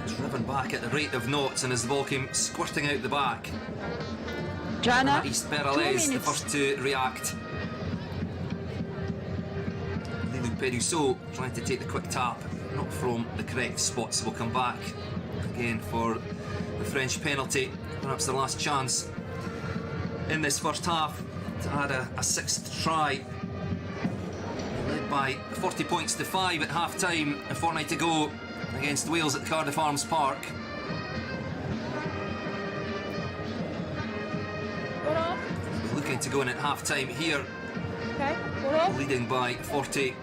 Driven back at the rate of knots, and as the ball came squirting out the back, Joanna, Anaïs Peralez the first to react. Lilou Perusso trying to take the quick tap, not from the correct spot, so we'll come back again for the French penalty. Perhaps their last chance in this first half to add a 6th try. Led by 40 points to 5 at half time, a fortnight to go against Wales at Cardiff Arms Park. Looking to go in at half time here. Okay, Leading by 40.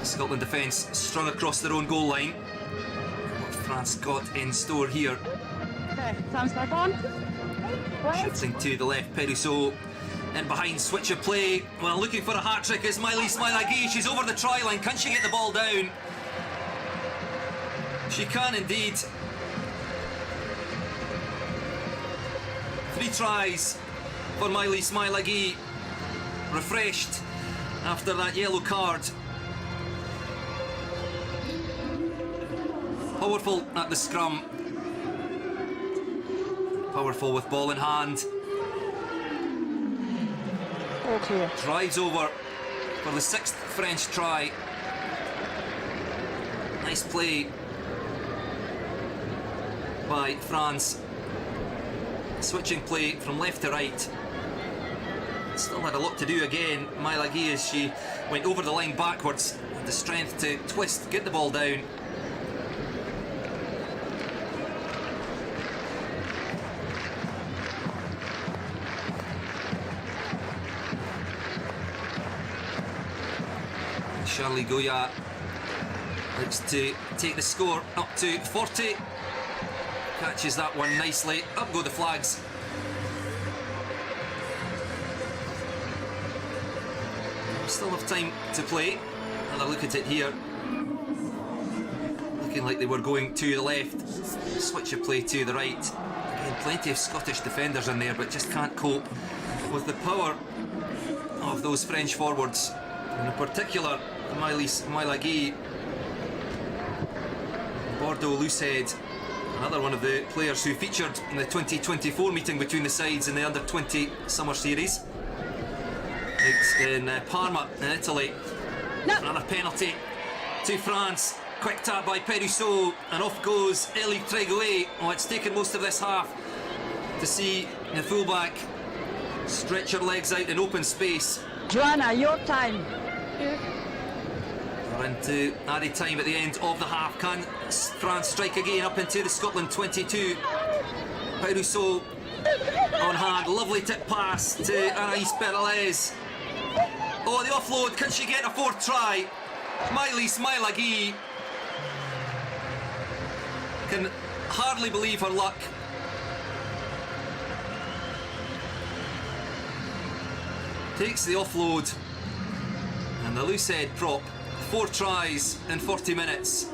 Scotland defence strung across their own goal line. What France got in store here. okay, time's back on. Shifting to the left, Perusso in behind, switch of play. Well, looking for a hat-trick is Maëlys Mailagi. She's over the try line. Can she get the ball down? She can indeed. 3 tries for Maëlys Mailagi. Refreshed after that yellow card. Powerful at the scrum. Powerful with ball in hand. Okay. Drives over for the 6th French try. Nice play by France. Switching play from left to right. Still had a lot to do again, Mailagi, as she went over the line backwards. Had the strength to twist, get the ball down. Charlie Goya looks to take the score up to 40. Catches that one nicely. Up go the flags. Still have time to play. Another look at it here. Looking like they were going to the left. Switch of play to the right. Again, plenty of Scottish defenders in there, but just can't cope with the power of those French forwards. And in particular, Maëlys Mailaghi. Bordeaux Loosehead, another one of the players who featured in the 2024 meeting between the sides in the Under-20 Summer Series. It's in Parma in Italy. No. Another penalty to France. Quick tap by Peruso, and off goes Elie Tréguet. Oh, it's taken most of this half to see the fullback stretch her legs out in open space. Joanna, your time. We're into added time at the end of the half. Can France strike again up into the Scotland 22? Peruso on hand, lovely tip pass to Anaïs Peralez. Oh, the offload, can she get a fourth try? Maëlys Mailaghi can hardly believe her luck. Takes the offload, and the Loosehead prop, 4 tries in 40 minutes.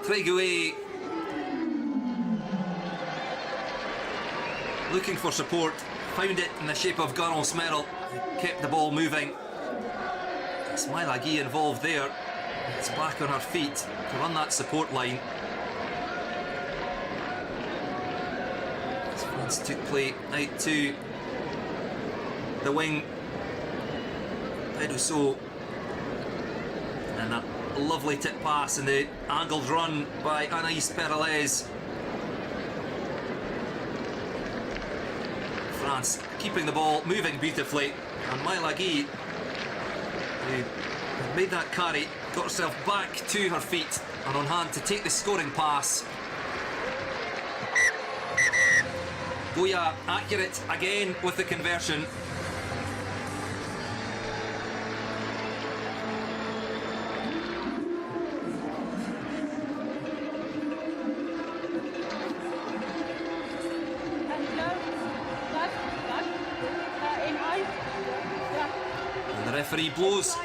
Tréguet looking for support, found it in the shape of Garance Merrill, kept the ball moving. It's Mailaghi involved there. It's back on her feet to run that support line. France took play out to the wing. Peruso, and that lovely tip pass and the angled run by Anaïs Peralez. France keeping the ball moving beautifully, and Mailaghi, who had made that carry, got herself back to her feet and on hand to take the scoring pass. Goya accurate again with the conversion. And the referee blows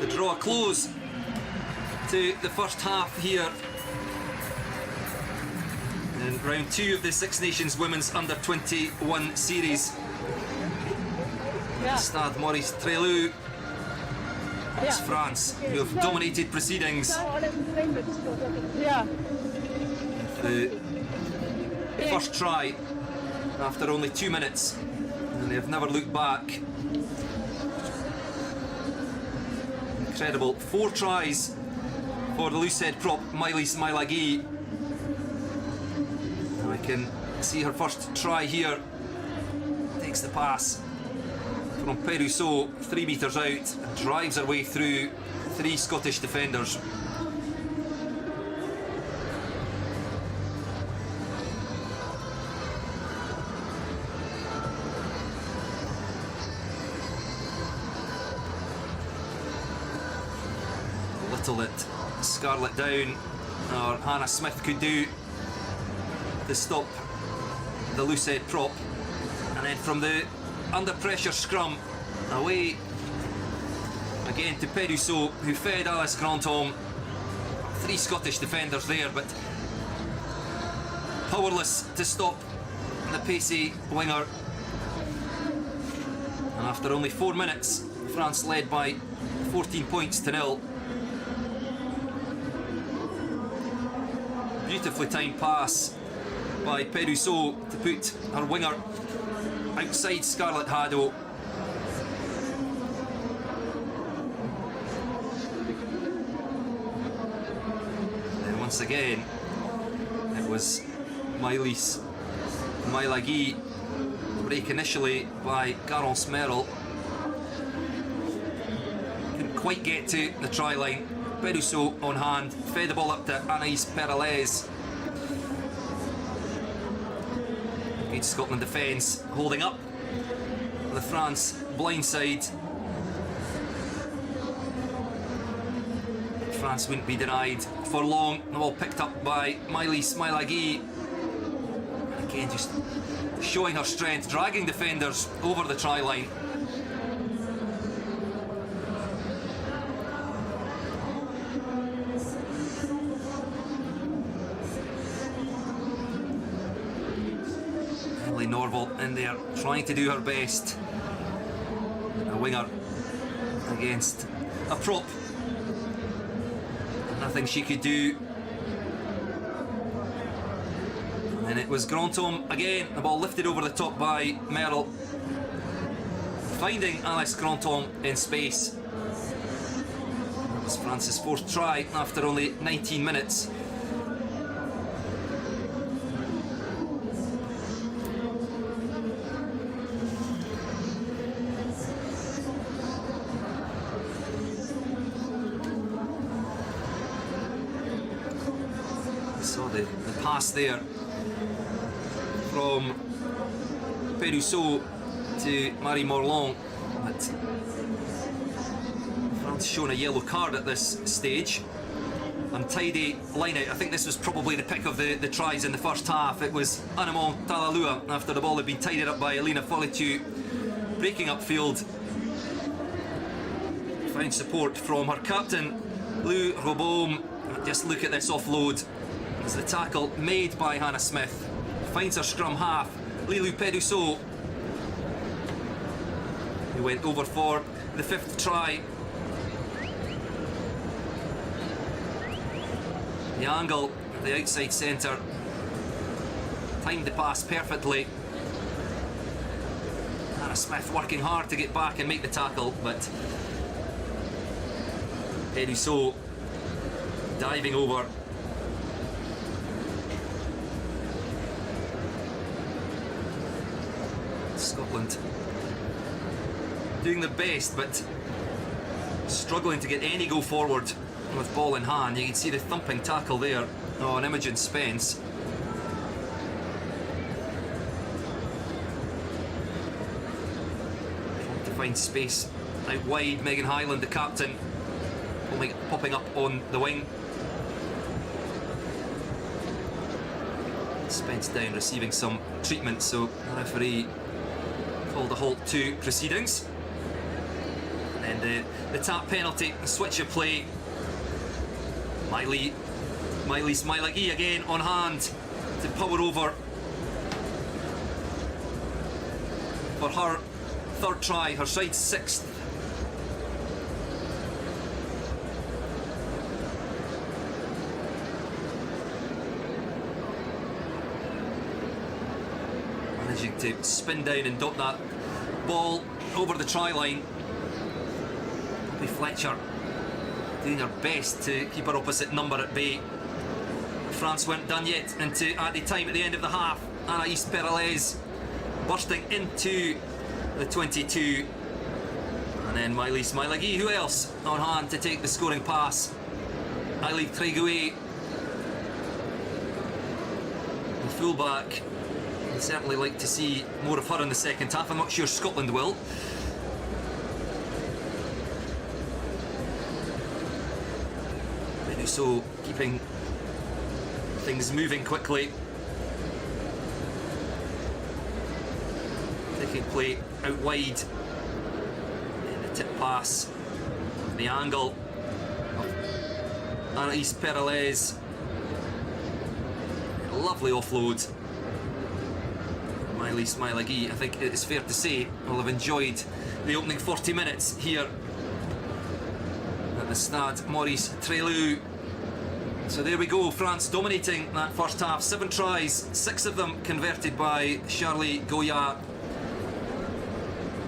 the draw close to the first half here in round 2 of the Six Nations Women's Under-21 series. Stade Maurice Trélu. It's France who have dominated proceedings. The first try after only 2 minutes, and they have never looked back. Incredible. 4 tries for the Loosehead prop, Maëlys Mailaghi. I can see her first try here. Takes the pass from Peruso, 3 metres out, and drives her way through 3 Scottish defenders. Little that Scarlett Down or Hannah Smith could do to stop the Loosehead prop, and then from the under pressure scrum away again to Peruso, who fed Alice Grandhomme. 3 Scottish defenders there, but powerless to stop the pacey winger. And after only 4 minutes, France led by 14 points to 0. Beautifully timed pass by Peruso to put her winger outside Scarlett Haddo. And once again, it was Maëlys Mailaghi. Break initially by Garance Merrill. Couldn't quite get to the try line. Peruso on hand, fed the ball up to Anaïs Peralez. Good Scotland defence holding up. the France blindside. France wouldn't be denied for long. The ball picked up by Maëlys Mailagi. Again, just showing her strength, dragging defenders over the try line. Ellie Norval in there, trying to do her best. A winger against a prop. Nothing she could do. And it was Grantom again. The ball lifted over the top by Merrill, finding Alice Grantom in space. That was France's fourth try after only 19 minutes. Saw the pass there from Perousseau to Marie Morland, but France shown a yellow card at this stage. Untidy line out. I think this was probably the pick of the tries in the first half. It was Anamon Talalua after the ball had been tidied up by Elena Folletu, breaking upfield. Found support from her captain, Lou Robaume. Just look at this offload. As the tackle made by Hannah Smith finds her scrum half, Lilou Perousseau, who went over for the fifth try. The angle, the outside centre, timed the pass perfectly. Hannah Smith working hard to get back and make the tackle, but Perousseau diving over. Scotland doing their best, but struggling to get any go forward with ball in hand. You can see the thumping tackle there on Imogen Spence. Trying to find space out wide. Megan Hyland, the captain, popping up on the wing. Spence down, receiving some treatment, so the referee called a halt to proceedings. And then the tap penalty, the switch of play. Maëlys Mailagi again on hand to power over for her third try, her side's sixth. Managing to spin down and dot that ball over the try line. Bobby Fletcher doing her best to keep her opposite number at bay. France weren't done yet into added time at the end of the half. Anaïs Peralez bursting into the 22. And then Maëlys Mailagi, who else on hand to take the scoring pass? Eilive Tréguet, the fullback. I'd certainly like to see more of her in the second half. I'm not sure Scotland will. So keeping things moving quickly. Taking play out wide. And the tip pass. The angle of Anaïs Peralez. Lovely offload. Maëlys Mailagi, I think it's fair to say, will have enjoyed the opening 40 minutes here at the Stade Maurice Trélu. So there we go, France dominating that first half. 7 tries, 6 of them converted by Charlie Goya.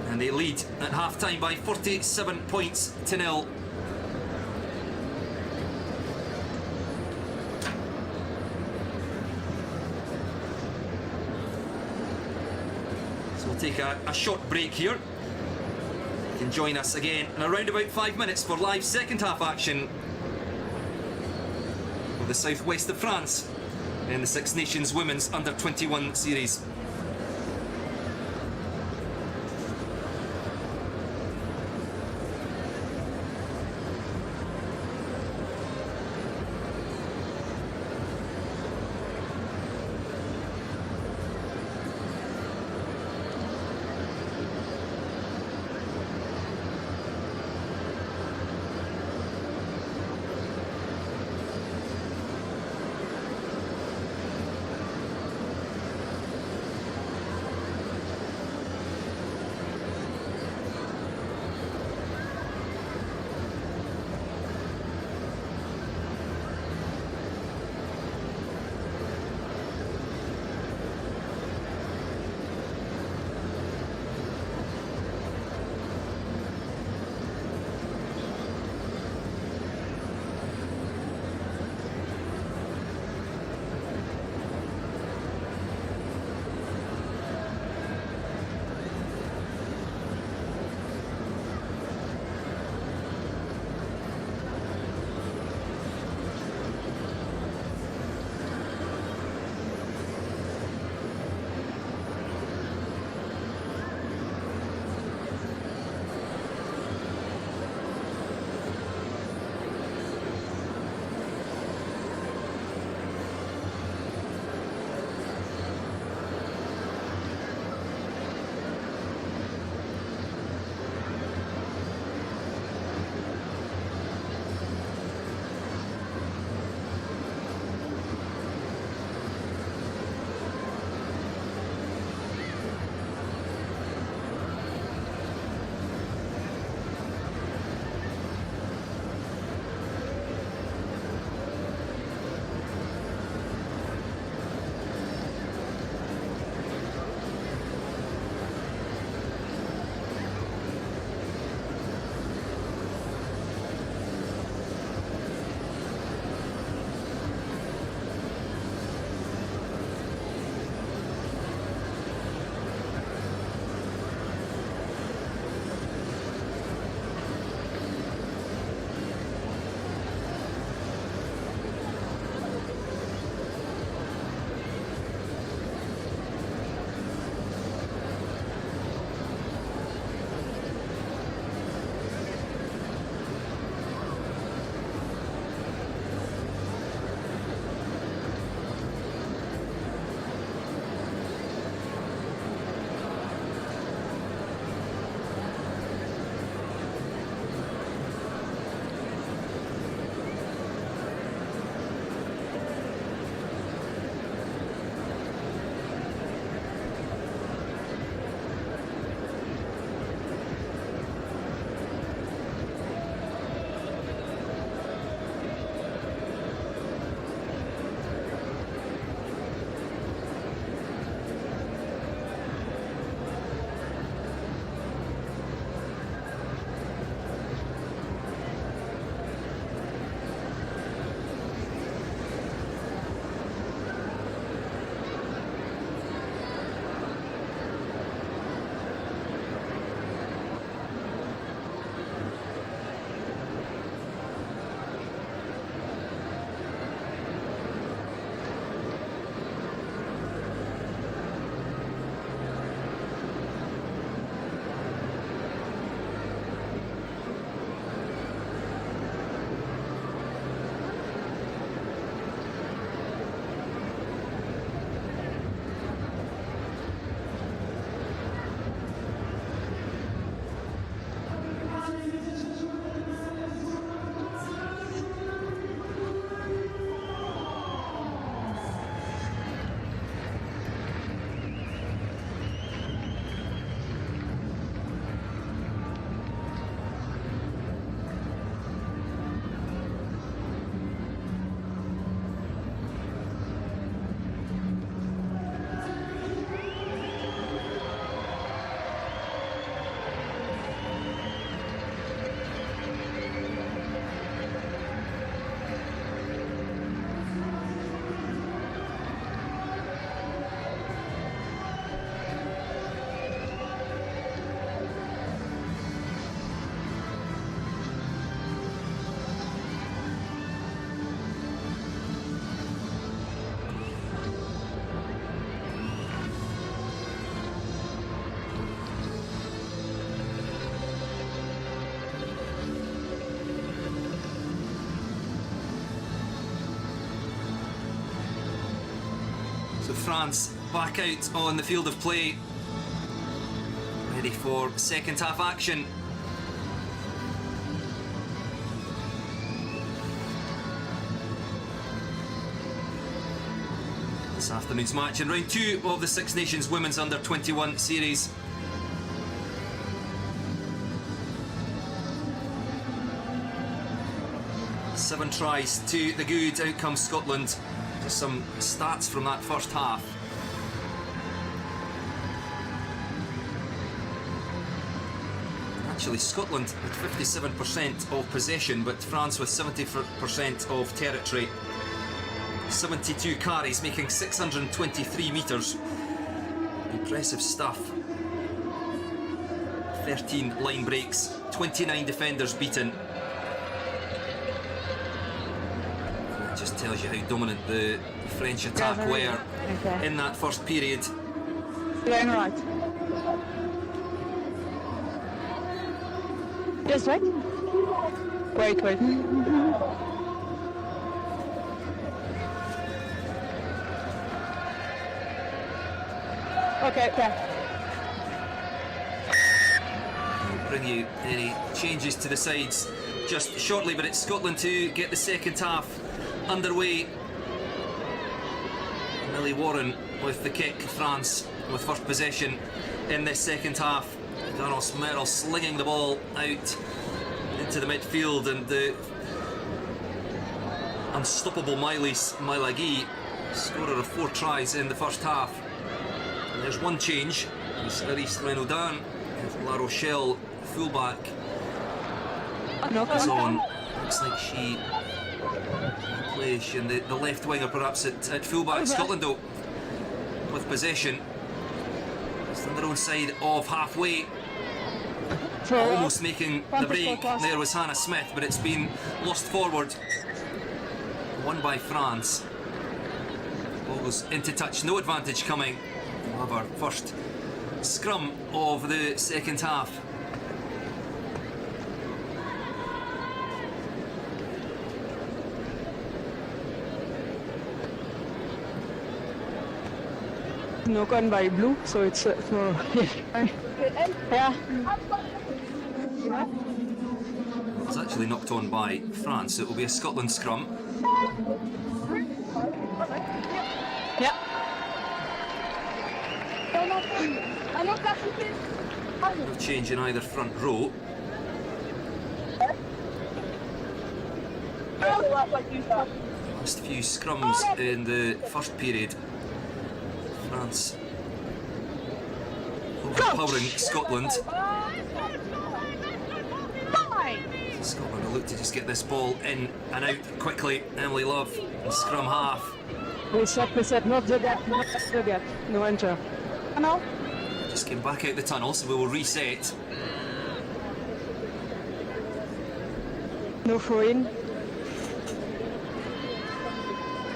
And they lead at half-time by 47 points to 0. So we'll take a short break here. You can join us again in around about 5 minutes for live second half action of the southwest of France in the Six Nations Women's Under-21 series. France back out on the field of play, ready for second half action. This afternoon's match in round 2 of the Six Nations Women's Under-21 series. Seven tries to the good. Out comes Scotland. Just some stats from that first half. Actually, Scotland with 57% of possession, but France with 70% of territory. 72 carries, making 623 metres. Impressive stuff. 13 line breaks, 29 defenders beaten. That just tells you how dominant the French attack were in that first period. Going right. Just right. Wait. Okay. I'll bring you any changes to the sides just shortly, but it's Scotland to get the second half underway. Millie Warren with the kick, France with first possession in this second half. Garros Merrill slinging the ball out into the midfield, and the unstoppable Myla Gee, scorer of 4 tries in the first half. And there's one change. It's Elise Renaudin with La Rochelle fullback is on. Looks like she plays in the left winger perhaps at fullback. Scotland though with possession. It's on their own side of halfway. Almost making the break. There was Hannah Smith, but it's been lost forward. Won by France. Ball goes into touch, no advantage coming. We'll have our first scrum of the second half. No gun by blue, so it's for yeah. It's actually knocked on by France. It will be a Scotland scrum. Yeah. No change in either front row. Last few scrums in the first period. France overpowering Scotland. Scotland will look to just get this ball in and out quickly. Emily Love, scrum half. We said not the gap, no enter. No. Just came back out the tunnel, so we will reset. No throw in.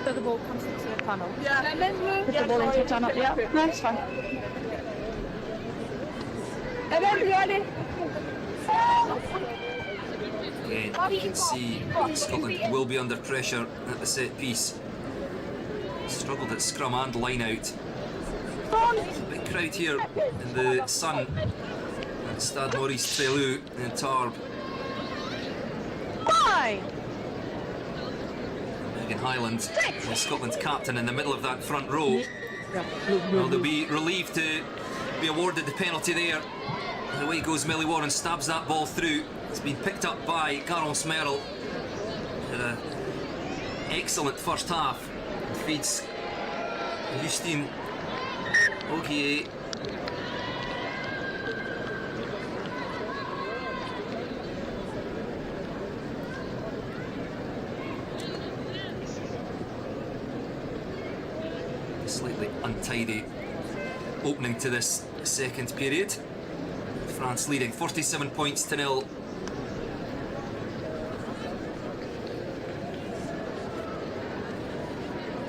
So the ball comes into the tunnel. Yeah. Put the ball into the tunnel. Yeah. No, it's fine. Again, you can see Scotland will be under pressure at the set piece. Struggled at scrum and line out. Big crowd here in the sun at Stade Maurice Trélu in Tarbes. Megan Highland, Scotland's captain, in the middle of that front row. Well, they'll be relieved to be awarded the penalty there. And away goes Millie Warren, stabs that ball through. It's been picked up by Garance Merrill. Had an excellent first half. Feeds Justine Augier. Slightly untidy opening to this second period. France leading 47 points to 0.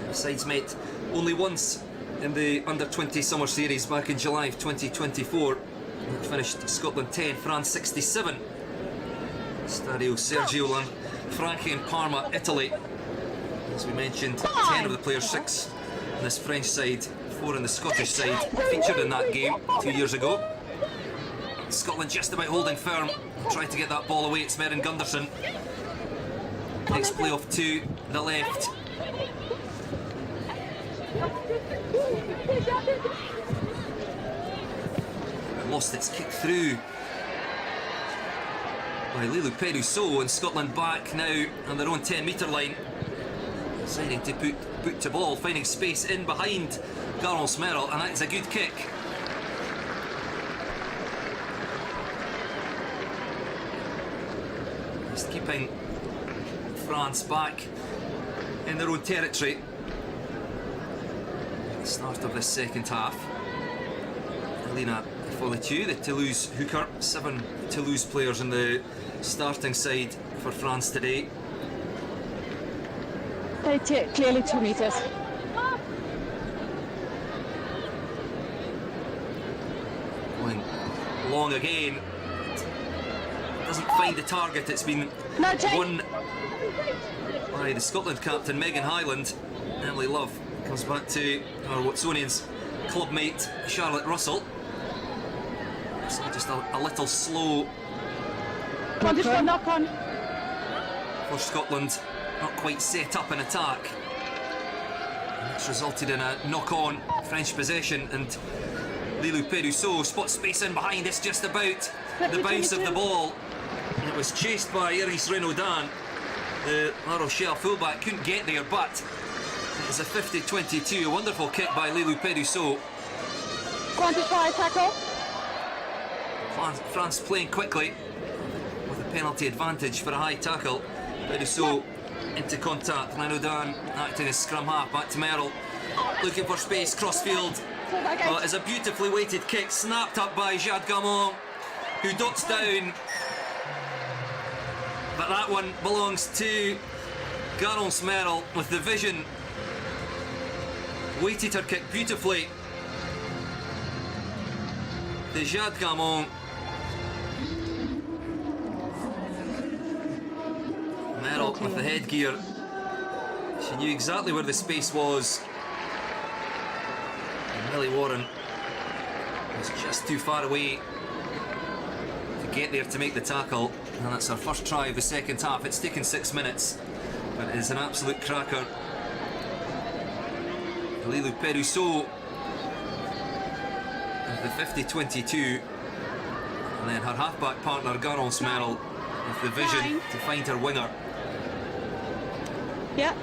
The sides met only once in the Under-20 Summer Series back in July of 2024. It finished Scotland 10, France 67. Stadio Sergio Lanfranchi in Parma, Italy. As we mentioned, 10 of the players, 6 this French side, 4 on the Scottish side, featured in that game 2 years ago. Scotland just about holding firm, trying to get that ball away. It's Merrin Gunderson. Takes play off to the left. Lost its kick through by Lilou Perousseau, and Scotland back now on their own 10-metre line. Deciding to put boot to ball, finding space in behind Garance Merrill, and that's a good kick. Just keeping France back in their own territory at the start of this second half. Elena Folletiu, the Toulouse hooker, 7 Toulouse players in the starting side for France today. Clearly 2 meters. Going long again. Doesn't find the target. It's been won by the Scotland captain Megan Hyland. Emily Love comes back to our Watsonians clubmate Charlotte Russell. So just a little slow Knock on. for Scotland. Not quite set up in attack. And it's resulted in a knock-on French possession, and Lilou Perousseau spots space in behind. It's just about the bounce of the ball. It was chased by Iris Renaudin. The La Rochelle fullback couldn't get there, but it is a 50-22. A wonderful kick by Lilou Perousseau. Quantify tackle. France playing quickly with a penalty advantage for a high tackle. Perousseau into contact. Renaudin acting as scrum half. Back to Merrill. Looking for space. Crossfield. Well, it's a beautifully weighted kick, snapped up by Jade Gamon, who dots down. But that one belongs to Garance Merrill with the vision. Weighted her kick beautifully. The Jade Gamon. Merrill with the headgear. She knew exactly where the space was. And Millie Warren was just too far away to get there to make the tackle. And that's our first try of the second half. It's taken 6 minutes, but it is an absolute cracker. Lilou Perousseau with the 50-22. And then her halfback partner Garance Merrill with the vision to find her winger. Yeah.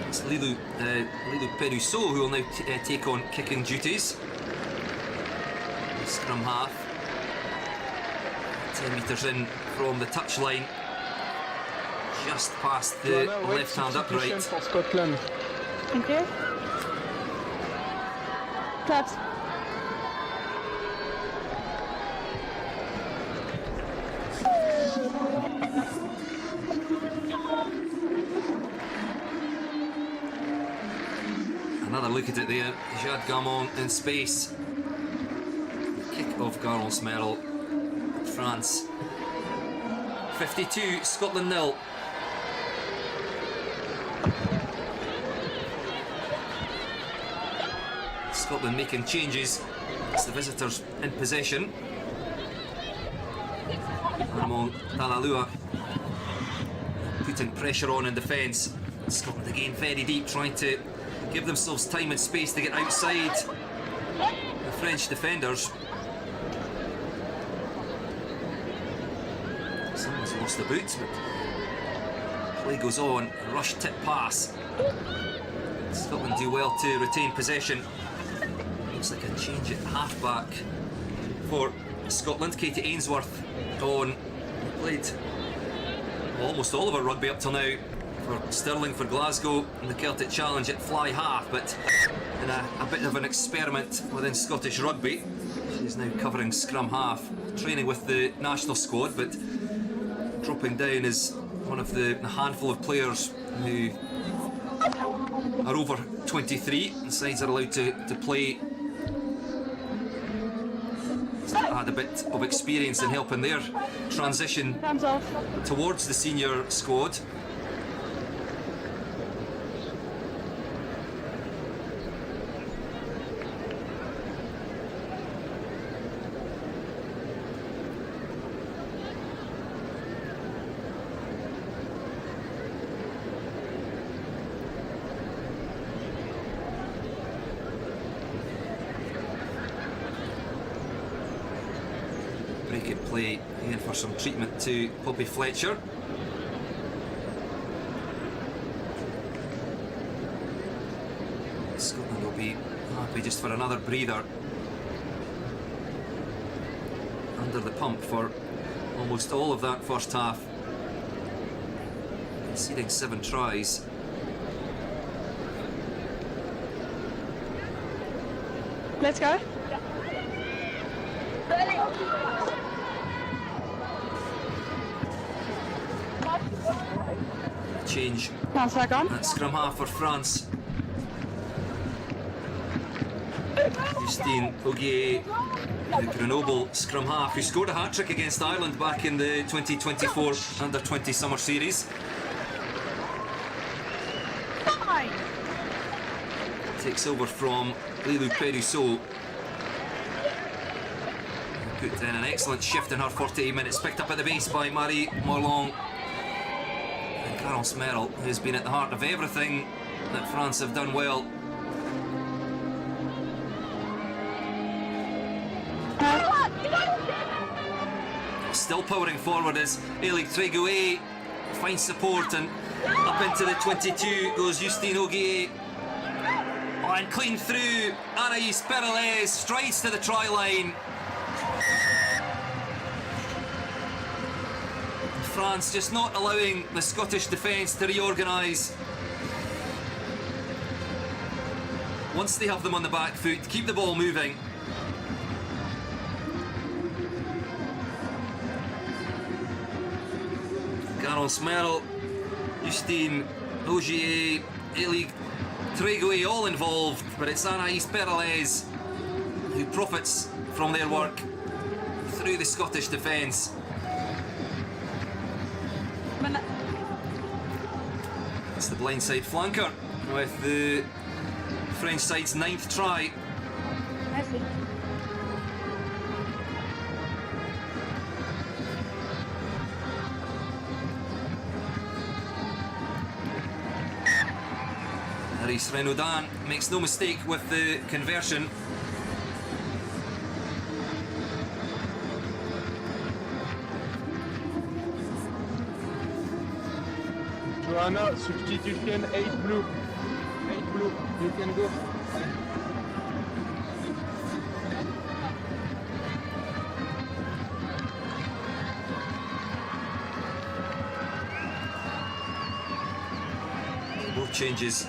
It's Lilou Perousseau who will now take on kicking duties. Scrum half. 10 metres in from the touchline. Just past the left hand upright. For Scotland. Thank you. Cut. Another look at it there. Jade Gamon in space. Kick of Garance Merrill. France 52, Scotland 0. Scotland making changes. It's the visitors in possession. Armand Dalalua putting pressure on in defence. Scotland again very deep, trying to give themselves time and space to get outside the French defenders. Someone's lost the boots, but play goes on. A rush tip pass. Scotland do well to retain possession. Looks like a change at half-back for Scotland. Katie Ainsworth on. Played almost all of her rugby up till now for Stirling, for Glasgow in the Celtic Challenge at fly half, but in a bit of an experiment within Scottish rugby. She's now covering scrum half, training with the national squad, but dropping down as one of the handful of players who are over 23. The sides are allowed to play. Had a bit of experience in helping their transition Time's off. towards the senior squad. Break in play again for some treatment to Poppy Fletcher. Scotland will be happy just for another breather. Under the pump for almost all of that first half. Conceding 7 tries. Let's go. Change Bounce back on. at scrum half for France. Justine Ogier, the Grenoble scrum half, who scored a hat-trick against Ireland back in the 2024 Under-20 Summer Series. Takes over from Lilou Perusso. Put in an excellent shift in her 48 minutes, picked up at the base by Marie Morlong. And Carol Merrill, who's been at the heart of everything that France have done well. Still powering forward as Eilic Tréguet finds support, and up into the 22 goes Justine Ogier. Oh, and clean through, Anaïs Perelez strides to the try line. France just not allowing the Scottish defence to reorganise. Once they have them on the back foot, keep the ball moving. Garance Merrill, Justine Ogier, Eilic Tréguet all involved, but it's Anaïs Perelez who profits from their work through the Scottish defence. It's the blindside flanker with the French side's 9th try. Aris Renaudin makes no mistake with the conversion. Joanna, substitution, 8 blue. 8 blue, you can go. Both changes,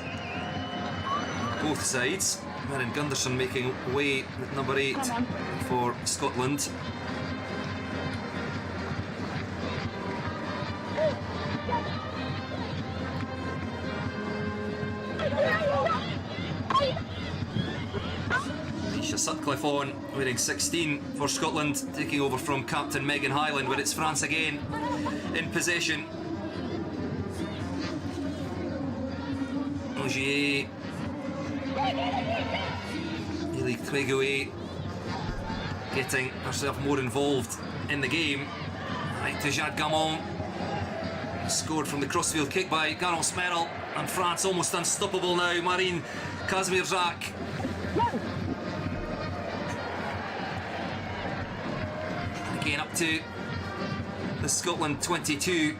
both sides. Maren Gunderson making way with number 8 for Scotland. Sutcliffe on, wearing 16 for Scotland, taking over from captain Megan Hyland, where it's France again in possession. Ogier, Eilic Tréguet getting herself more involved in the game. Right to Jade Gamon, scored from the crossfield kick by Garance Merrill, and France almost unstoppable now. Marine Casimir-Jacques. Again up to the Scotland 22.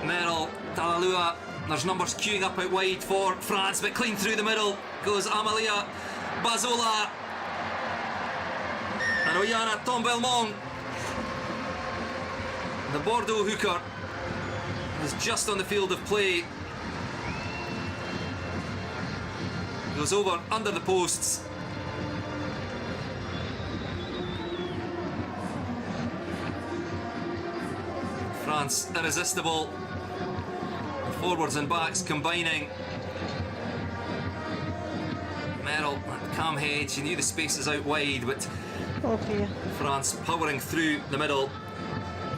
Merrill, Talalua. There's numbers queuing up out wide for France, but clean through the middle goes Amalia Bazola. And Oyana Tombelmont, the Bordeaux hooker, is just on the field of play. Goes over under the posts. France irresistible. forwards and backs combining. Merrill and Camhead, she knew the spaces out wide, but Okay. France powering through the middle.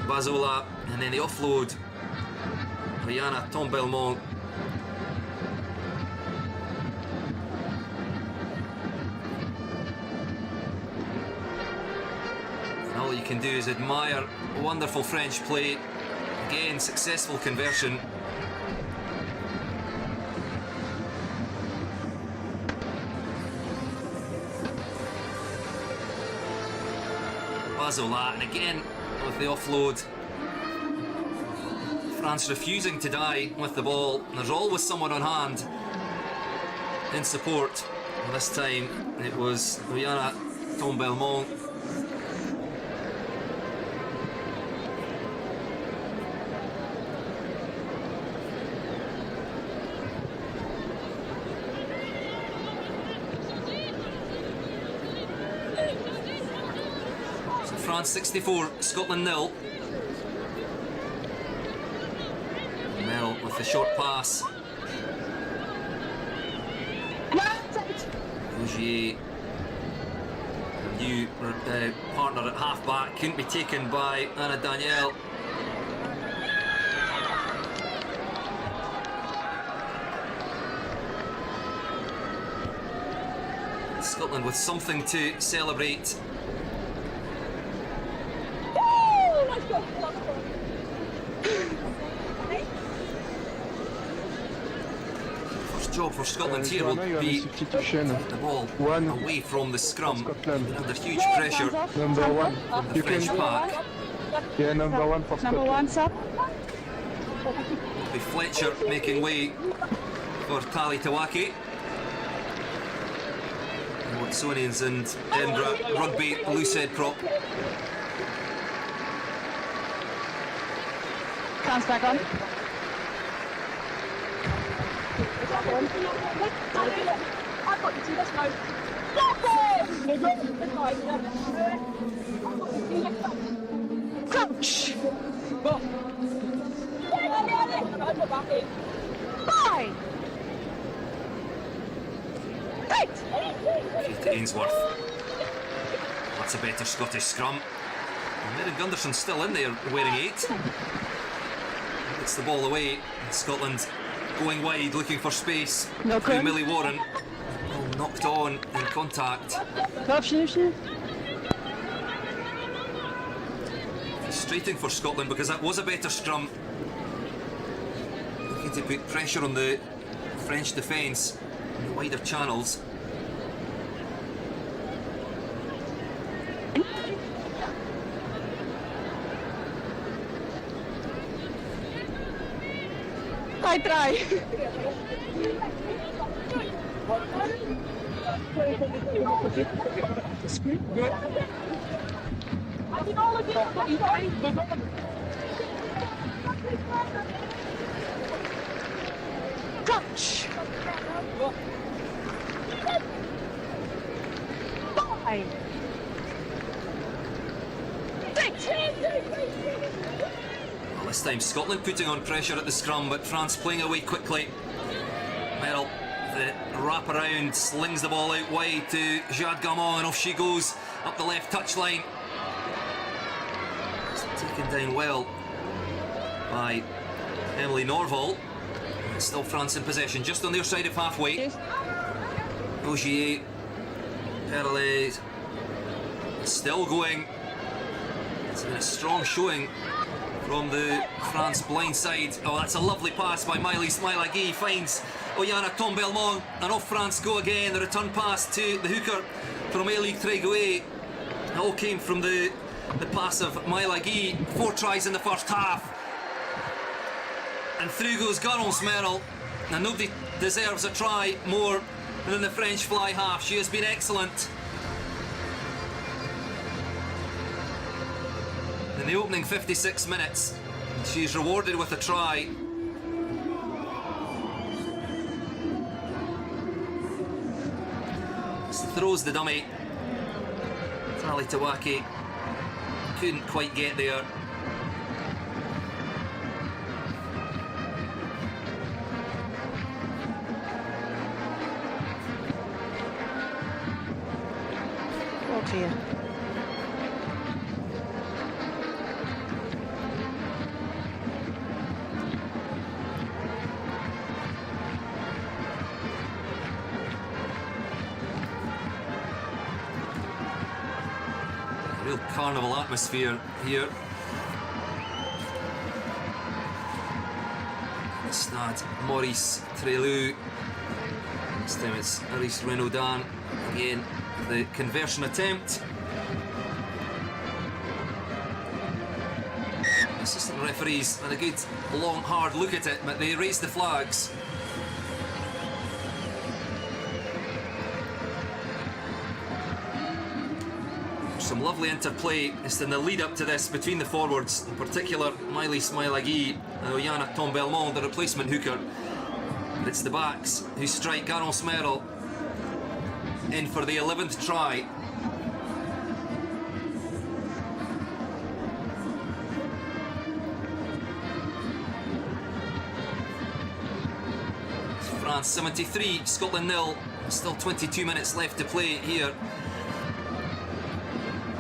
Bazola, and then the offload. Rihanna Tombelmont. And all you can do is admire wonderful French play. Again, successful conversion. Bazola, and again with the offload. France refusing to die with the ball. There's always someone on hand in support. And this time it was Rihanna Tombelmont. So France 64, Scotland 0. Merrill with the short pass. Ogier, new partner at half-back, couldn't be taken by Anna Danielle. Scotland with something to celebrate. Job for Scotland here will be the ball away from the scrum under huge pressure Number 1. from the You French can. pack. Yeah, number 1 for Number Scotland. 1, sub. Be Fletcher making way for Tali Tawaki. Watsonians and Edinburgh Rugby loose head prop. Comes back on. Crouch. Bye. Right. Kate Ainsworth. That's a better Scottish scrum. Meryn Gunderson's still in there wearing 8. Gets the ball away. Scotland going wide looking for space. No Through crime. Millie Warren. Ball knocked on in contact. Frustrating for Scotland because that was a better scrum. Looking to put pressure on the French defence in the wider channels. I try. Touch. Bye. Well, this time Scotland putting on pressure at the scrum, but France playing away quickly. Merrill, the wrap around, slings the ball out wide to Jade Gamon, and off she goes up the left touchline. It's taken down well by Emily Norval. It's still France in possession, just on their side of halfway. Ogier, Perlet, still going. It's been a strong showing from the France blind side. Oh, that's a lovely pass by Miley Smilagui. Finds Oyana Tombelmont, and off France go again. The return pass to the hooker from Elie Treguet. It all came from the pass of Milagui. 4 tries in the first half. And through goes Garance Merrill. And nobody deserves a try more than the French fly half. She has been excellent. In the opening 56 minutes, she's rewarded with a try. Throws the dummy. Tali Tawaki couldn't quite get there. Latvia. Real carnival atmosphere here. Stade Maurice Treleu. This time it's Aris Renaudin. Again, the conversion attempt. Assistant referees had a good long hard look at it, but they raised the flags. Some lovely interplay just in the lead up to this between the forwards, in particular Miley Smailagui and Oyana Tombelmont, the replacement hooker. But it's the backs who strike Garance Merle in for the 11th try. It's France 73, Scotland 0. Still 22 minutes left to play here.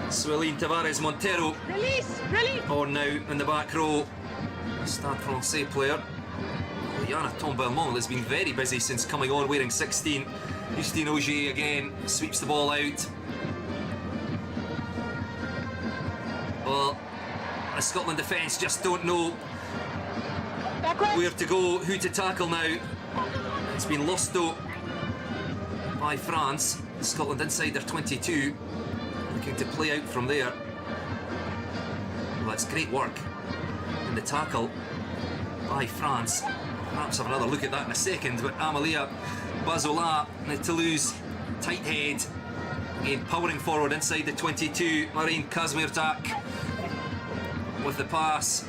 Sueline Tavares Montero Release! on now in the back row. Stade Francais player. Oyana Tombelmont has been very busy since coming on wearing 16. Justine Auger again sweeps the ball out. Well, the Scotland defence just don't know where to go, who to tackle now. It's been lost though by France. Scotland inside their 22. Looking to play out from there. Well, that's great work in the tackle by France. Perhaps have another look at that in a second, but Amalia Bazola, the Toulouse tight head. Again, powering forward inside the 22. Marine Kazmirtak with the pass.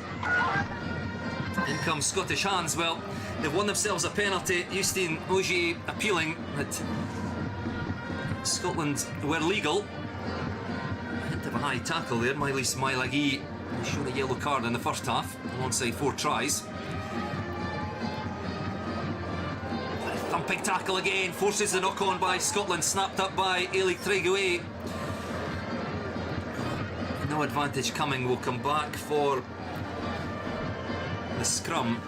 In comes Scottish hands. Well, they've won themselves a penalty. Justine Auger appealing that Scotland were legal. A high tackle there. Miley Smailagui shown a yellow card in the first half alongside 4 tries. A thumping tackle again, forces the knock on by Scotland, snapped up by Ailey Treguet. No advantage coming, will come back for the scrum.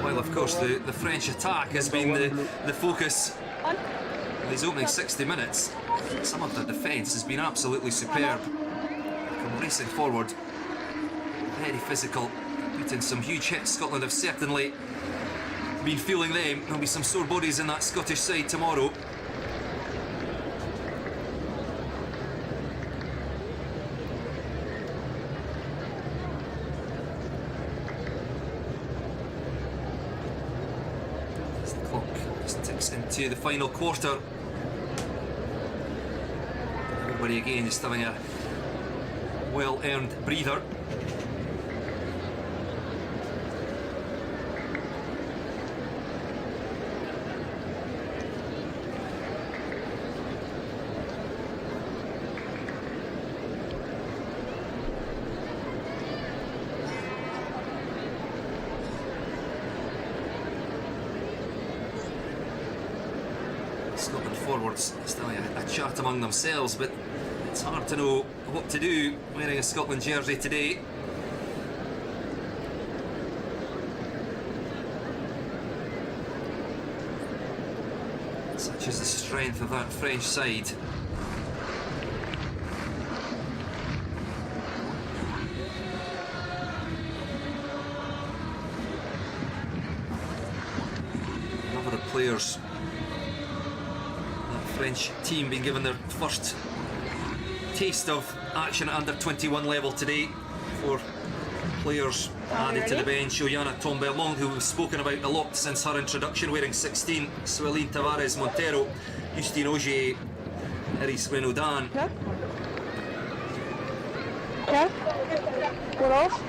While of course the French attack has been the focus of these opening 60 minutes. Some of the defence has been absolutely superb. Come racing forward, very physical, put in some huge hits. Scotland have certainly been feeling them. There'll be some sore bodies in that Scottish side tomorrow. As the clock just ticks into the final quarter. Everybody again just having a well-earned breather. Scotland forwards still a chat among themselves, but it's hard to know what to do wearing a Scotland jersey today. Such is the strength of that French side. A number of players, that French team, being given their first taste of action at under 21 level today. 4 players added to the bench. Oyana Tombelmont, who we've spoken about a lot since her introduction, wearing 16. Sueline Tavares Montero, Justine Auger, Aris Renaudin. What else?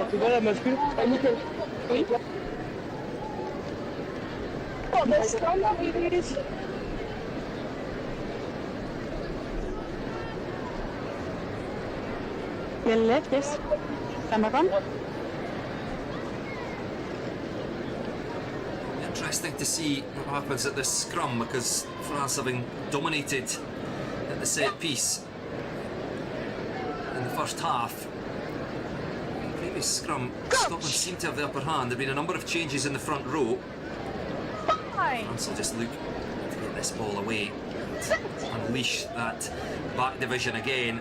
Tu vois la mascule? Oui. Oh, that's not left, yes. interesting to see what happens at this scrum, because France, having dominated at the set piece in the first half, in the previous scrum, Scotland seemed to have the upper hand. There have been a number of changes in the front row. France will just look to get this ball away, unleash that back division again.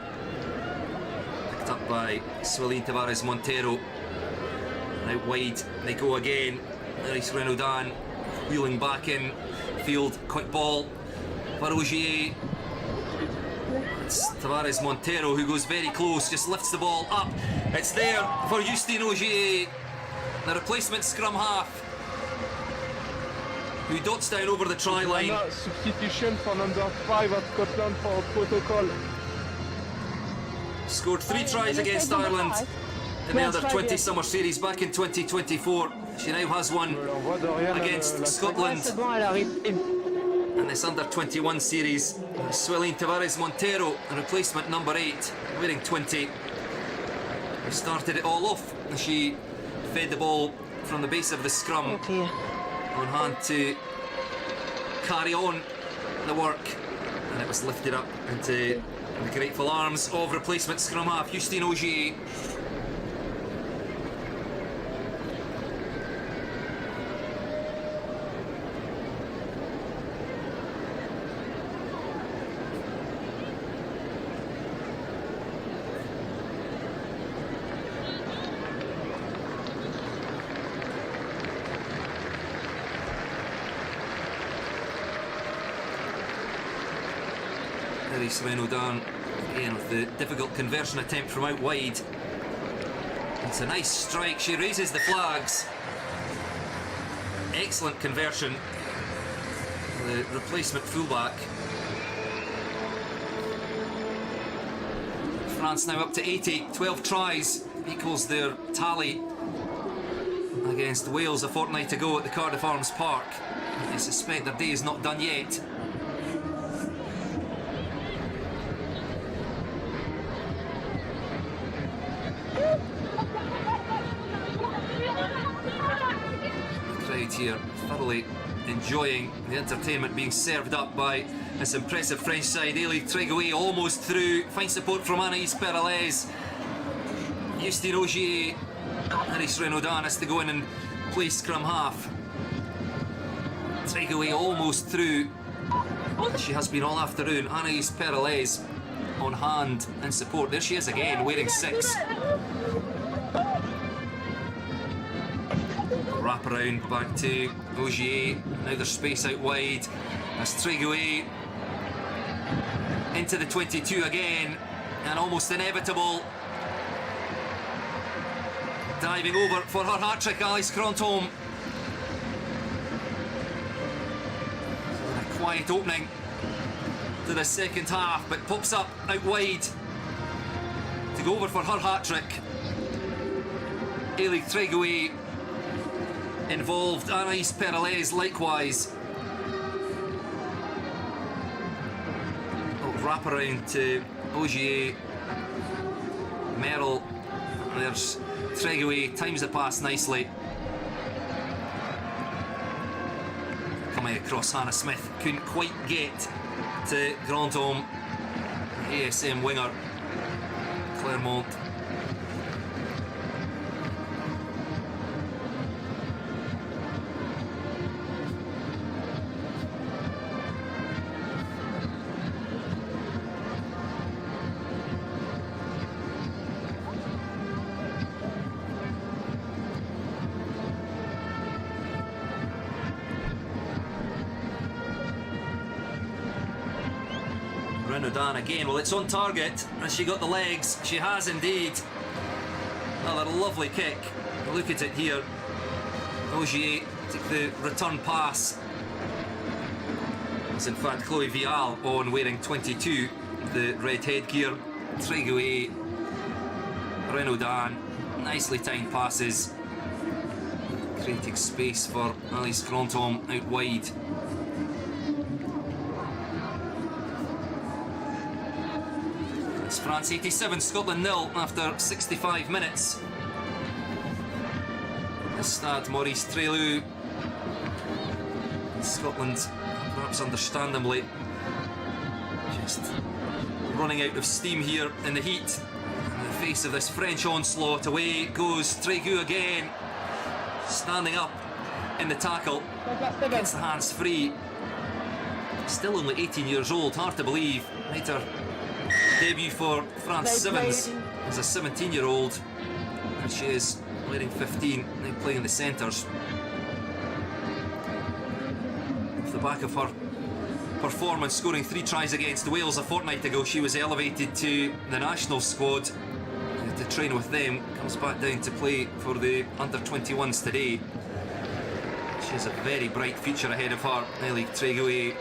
Picked up by Suelin Tavares Montero. And out wide they go again. Elise Renaudin wheeling back in field, quick ball for Ogier. It's Tavares Montero who goes very close, just lifts the ball up. It's there for Justine Ogier, the replacement scrum half, who dots down over the try line. Substitution for number 5 at Scotland for protocol. Scored 3 tries against Ireland in the under 20 summer series back in 2024. She now has one against Scotland in this under 21 series. Suelin Tavares Montero, replacement number 8, wearing 20. Who started it all off. She fed the ball from the base of the scrum on hand to carry on the work, and it was lifted up into the grateful arms of replacement scrum half Justine Ogier. Elise Renaudin again with the difficult conversion attempt from out wide. It's a nice strike. She raises the flags. Excellent conversion. The replacement fullback. France now up to 80. 12 tries equals their tally against Wales a fortnight ago at the Cardiff Arms Park. I suspect their day is not done yet. Here thoroughly enjoying the entertainment being served up by this impressive French side. Elie Tréguet almost through, finds support from Anaïs Peralez. Justine Ogier, Elise Renaudin has to go in and play scrum half. Tréguet almost through. She has been all afternoon. Anaïs Peralez on hand in support. There she is again, wearing 6. Wrap around back to Ogier. Now there's space out wide. As Tréguet into the 22 again, and almost inevitable. Diving over for her hat-trick, Alice Cronthome. A quiet opening to the second half, but pops up out wide to go over for her hat-trick. Elie Tréguet involved, Anaïs Peralez likewise. Wrap around to Ogier. Merrill. There's Tréguet, times the pass nicely. Coming across Hannah Smith, couldn't quite get to Grandhomme. ASM winger, Clermont. Renaudin again. Well, it's on target. Has she got the legs? She has indeed. Another lovely kick. Look at it here. Ogier took the return pass. It's in fact Chloe Vial on, wearing 22, the red headgear. Tréguet, Renaudin, nicely timed passes, creating space for Alice Cronthome out wide. It's France 87, Scotland 0 after 65 minutes. The Stade Maurice Trélu Scotland, perhaps understandably, just running out of steam here in the heat. In the face of this French onslaught, away goes Trégu again, standing up in the tackle, gets the hands free. Still only 18 years old, hard to believe. Made her debut for France Sevens as a 17-year-old, and she is wearing 15, now playing in the centres. Off the back of her performance, scoring 3 tries against Wales a fortnight ago, she was elevated to the national squad to train with them. Comes back down to play for the under-21s today. She has a very bright future ahead of her, Nelly Trégu.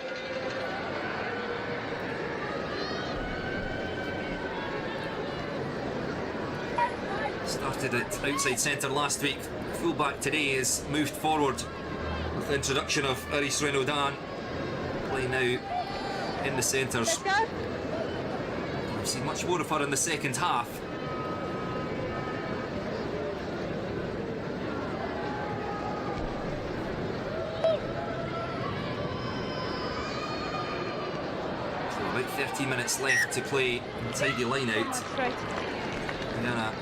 Started at outside centre last week. Fullback today is moved forward with the introduction of Iris Renaudin, playing now in the centres. We've seen much more of her in the second half. So about 13 minutes left to play. Tidy line out. Diana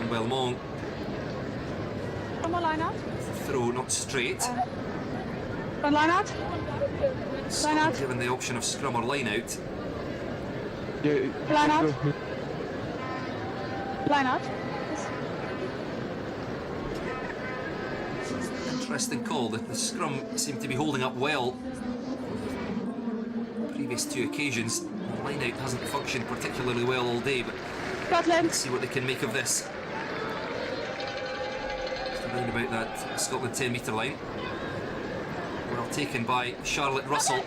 Belmont. One more line out. Throw not straight. One line out. Line out. Given the option of scrum or line out. Yeah, Line out. go. Line out. Interesting call. The scrum seemed to be holding up well. Previous 2 occasions. The line out hasn't functioned particularly well all day, but Scotland. let's see what they can make of this. Around about that Scotland 10-metre line. Well taken by Charlotte Russell.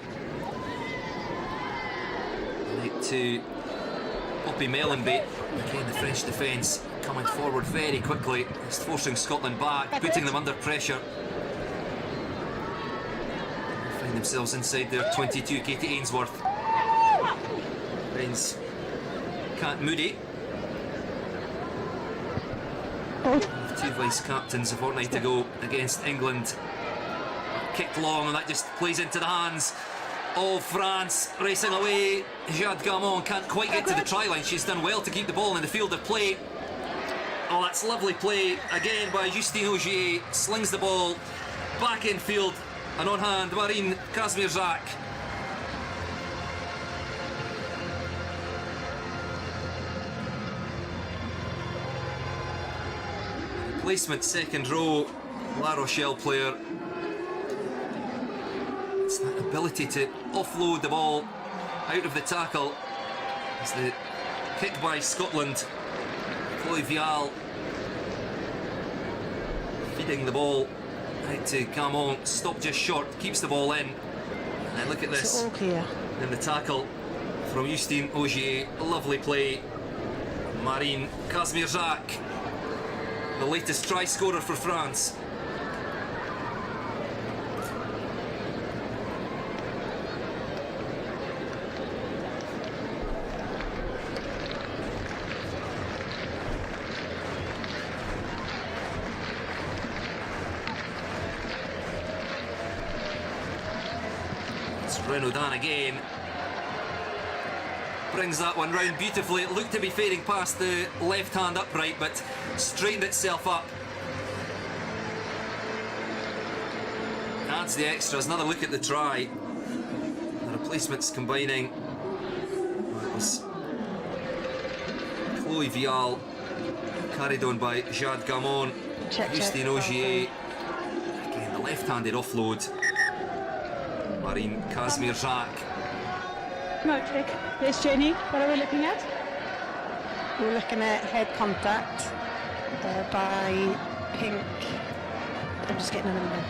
Right to Poppy Mellenby. Again, the French defence coming forward very quickly. It's forcing Scotland back, putting them under pressure. They find themselves inside their 22, Katie Ainsworth. Finds Kat Moody. 2 vice-captains a fortnight ago against England. Kicked long, and that just plays into the hands of France. Racing away, Jade Gamon can't quite get to the try line. She's done well to keep the ball in the field of play. Oh, that's lovely play again by Justine Augier. Slings the ball back in field, and on hand, Marine Kazmierczak. Placement second row, La Rochelle player. It's that ability to offload the ball out of the tackle. It's the kick by Scotland. Chloe Vial feeding the ball out to Camon. Stopped just short, keeps the ball in. And then look at this. All clear. And the tackle from Justine Augier. Lovely play. Marine Kazmierczak, the latest try scorer for France. It's Renaudin again. Brings that one round beautifully. It looked to be fading past the left hand upright, but straightened itself up. Adds the extras. Another look at the try. The replacements combining. It was Chloe Vial, carried on by Jade Gamon. Justine Augier. Again, the left-handed offload. Marine Kazmierczak. No check. There's Jenny. What are we looking at? We're looking at head contact by Pink. I'm just getting a number.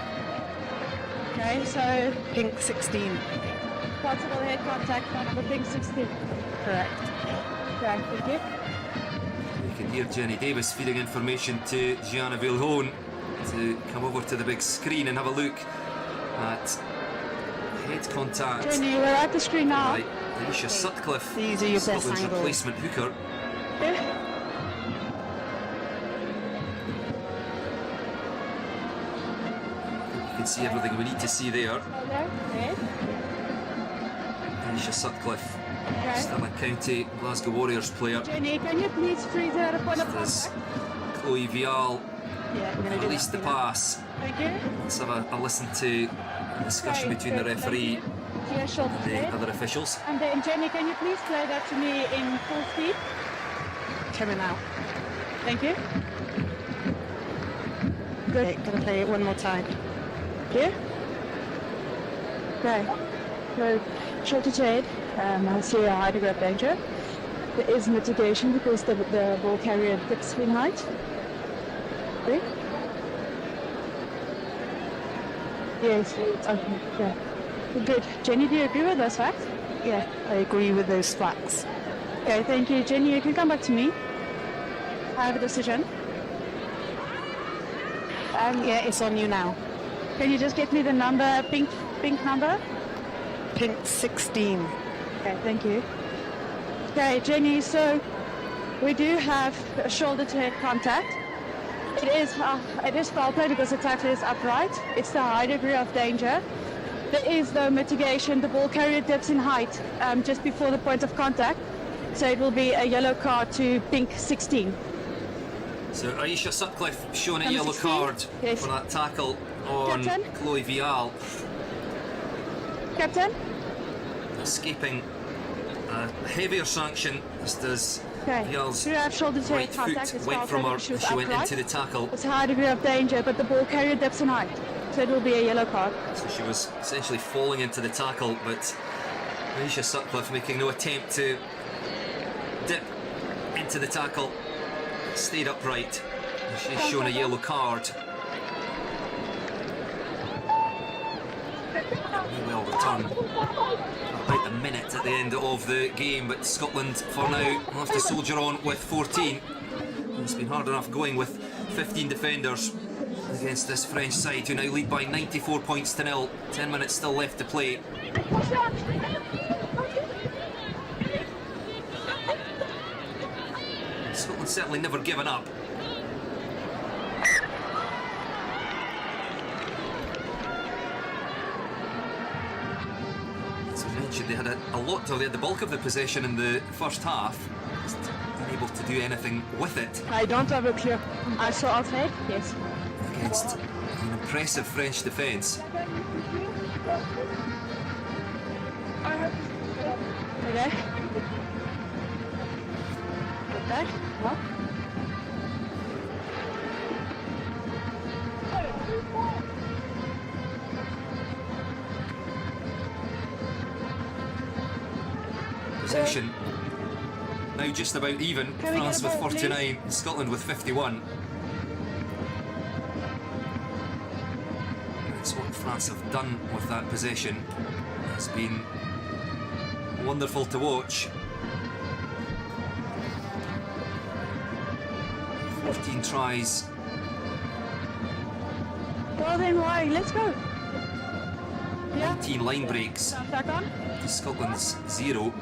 Okay, so Pink 16. possible head contact by number pink 16. Correct. Okay, thank you. You can hear Jenny Davis feeding information to Gianna Vilhone to come over to the big screen and have a look at head contact. Jenny, we're at the screen now. Right, Aisha Sutcliffe, These are your best Scotland's angles. replacement hooker. Yeah. You can can see everything we need to see there. Red. Aisha Sutcliffe, Okay. Stirling County Glasgow Warriors player. Jenny, can you please freeze her a point of As contact? Chloe Vial Yeah, we're going to do released the that. pass. Thank you. Let's have a listen to the discussion Okay, between the good, referee thank you. Here, shoulder and the blade. other officials. And then Jenny, can you please play that to me in full speed? Coming out. Thank you. Okay, going to play it one more time. Here. Okay. So, shoulder shade. I see a high degree of danger. There is mitigation because the ball carrier dips in height. Okay. Yes, okay, yeah. Good. Jenny, do you agree with those facts? Yeah, I agree with those facts. Okay, thank you. Jenny, you can come back to me. I have a decision. Yeah, it's on you now. Can you just get me the number, pink number? Pink 16. Okay, thank you. Okay, Jenny, so we do have a shoulder-to-head contact. It is foul play because the tackle is upright. It's the high degree of danger. There is no mitigation. The ball carrier dips in height just before the point of contact. So it will be a yellow card to pink 16. So Aisha Sutcliffe shown a Number yellow 16? card Yes. for that tackle on Captain? Chloe Vial, Captain? escaping a heavier sanction. This does Okay. Vial's So you have shoulder-to-head right contact. foot It's went foul from play her because she as was she went upright. into the tackle. It's a high degree of danger, but the ball carrier dips in height. So it will be a yellow card. So she was essentially falling into the tackle, but Aisha Sutcliffe making no attempt to dip into the tackle, stayed upright. She's shown a yellow card. We will return about a minute at the end of the game, but Scotland for now will have to soldier on with 14. It's been hard enough going with 15 defenders against this French side, who now lead by 94 points to 0. 10 minutes still left to play. Scotland certainly never given up. As I mentioned, they had a lot, or they had the bulk of the possession in the first half. Just unable to do anything with it I don't have a clear. I saw offside? Yes. against an impressive French defence. Okay. Okay. Well. Possession now just about even. Can we France get with a ball, 49, Scotland with 51. That's what France have done with that possession. It's been wonderful to watch. 14 tries. Well then, why? Let's go. Yeah. 19 line breaks Back on. to Scotland's 0.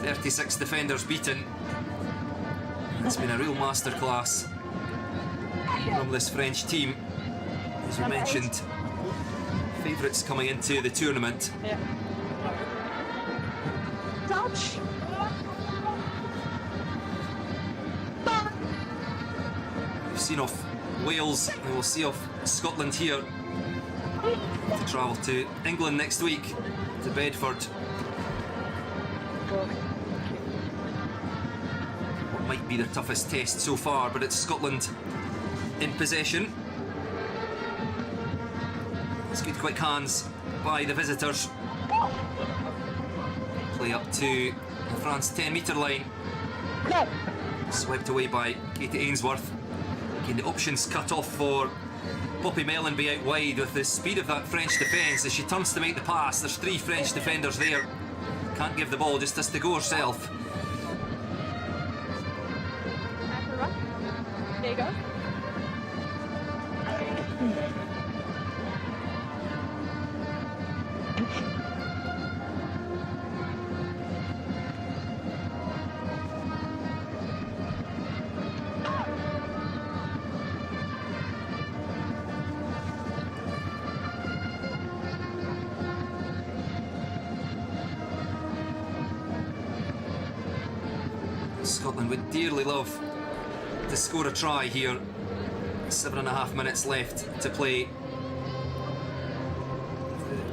36 defenders beaten. It's been a real masterclass from this French team. As we mentioned, favourites coming into the tournament. Yeah. Touch. We've seen off Wales, and we'll see off Scotland here to travel to England next week, to Bedford. What might be their toughest test so far, but it's Scotland in possession. It's good quick hands by the visitors. Play up to the France 10-metre line. Go. Swept away by Katie Ainsworth. Again, the options cut off for Poppy Mellenby out wide with the speed of that French defence. As she turns to make the pass, there's 3 French defenders there. Can't give the ball, just has to go herself. There you go. Scotland would dearly love to score a try here. 7.5 minutes left to play.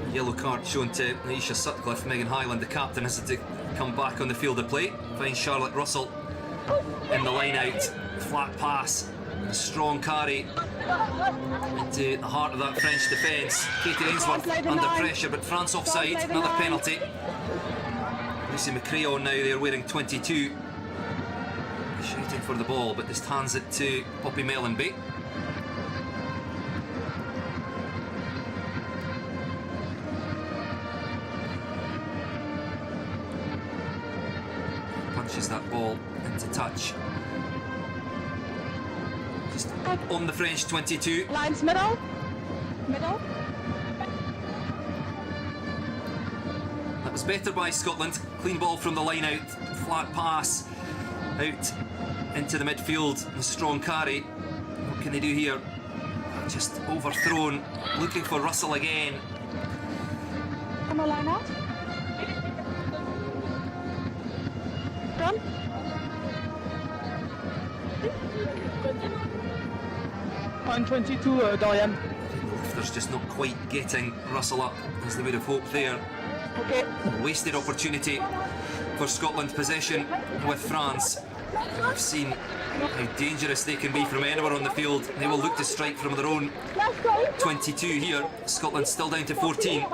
The yellow card shown to Aisha Sutcliffe. Megan Hyland, the captain, has to come back on the field of play. Finds Charlotte Russell in the line out. Flat pass, a strong carry into the heart of that French defence. Katie Ainsworth under pressure, but France offside. Another penalty. Lucy McRae on now, they're wearing 22. Shooting for the ball, but just hands it to Poppy Mellenby. Punches that ball into touch. Just on the French 22. Lines middle. Middle. That was better by Scotland. Clean ball from the line out. Flat pass out into the midfield. A strong carry. What can they do here? Just overthrown. Looking for Russell again. Come on, line out. Done. Point 22, Dorian. Lifters just not quite getting Russell up as they would have hoped there. Okay. Wasted opportunity for Scotland. Possession with France. We've seen how dangerous they can be from anywhere on the field. They will look to strike from their own 22 here. Scotland still down to 14.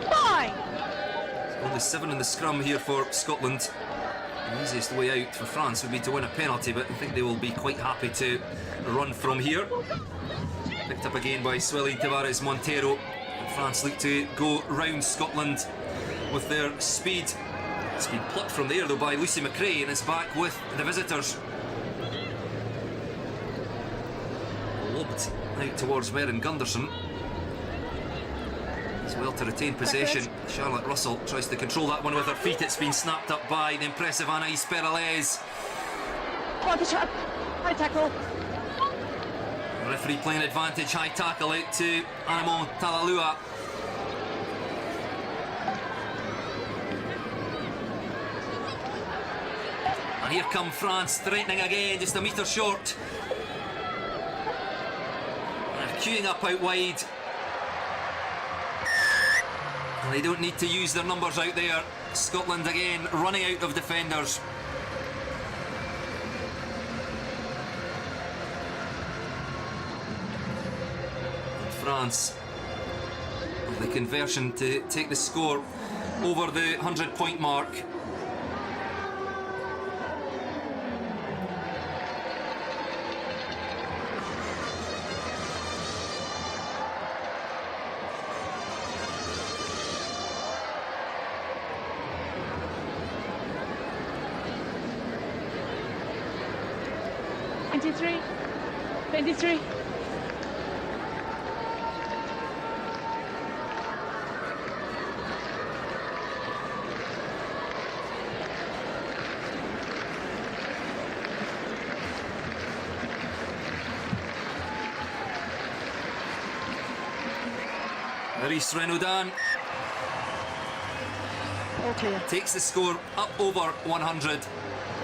Fine. Only 7 in the scrum here for Scotland. The easiest way out for France would be to win a penalty, but I think they will be quite happy to run from here. Picked up again by Swelling Tavares Montero. France look to go round Scotland with their speed. Speed plucked from there though by Lucy McRae, and it's back with the visitors. Lobbed out towards Meryn Gunderson. As well to retain possession. Charlotte Russell tries to control that one with her feet. It's been snapped up by the impressive Anaïs Peralez. High tackle. The referee playing advantage. High tackle out to Anamon Talalua. And here come France, threatening again, just a metre short. They're queuing up out wide. And they don't need to use their numbers out there. Scotland again running out of defenders. And France with the conversion to take the score over the 100-point mark. Twenty-three. 23. Maurice Renaudin Okay. takes the score up over 100.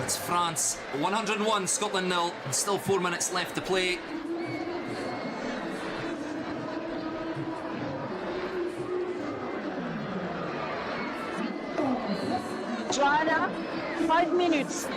It's France 101, Scotland 0, and still 4 minutes left to play. Joanna, 5 minutes.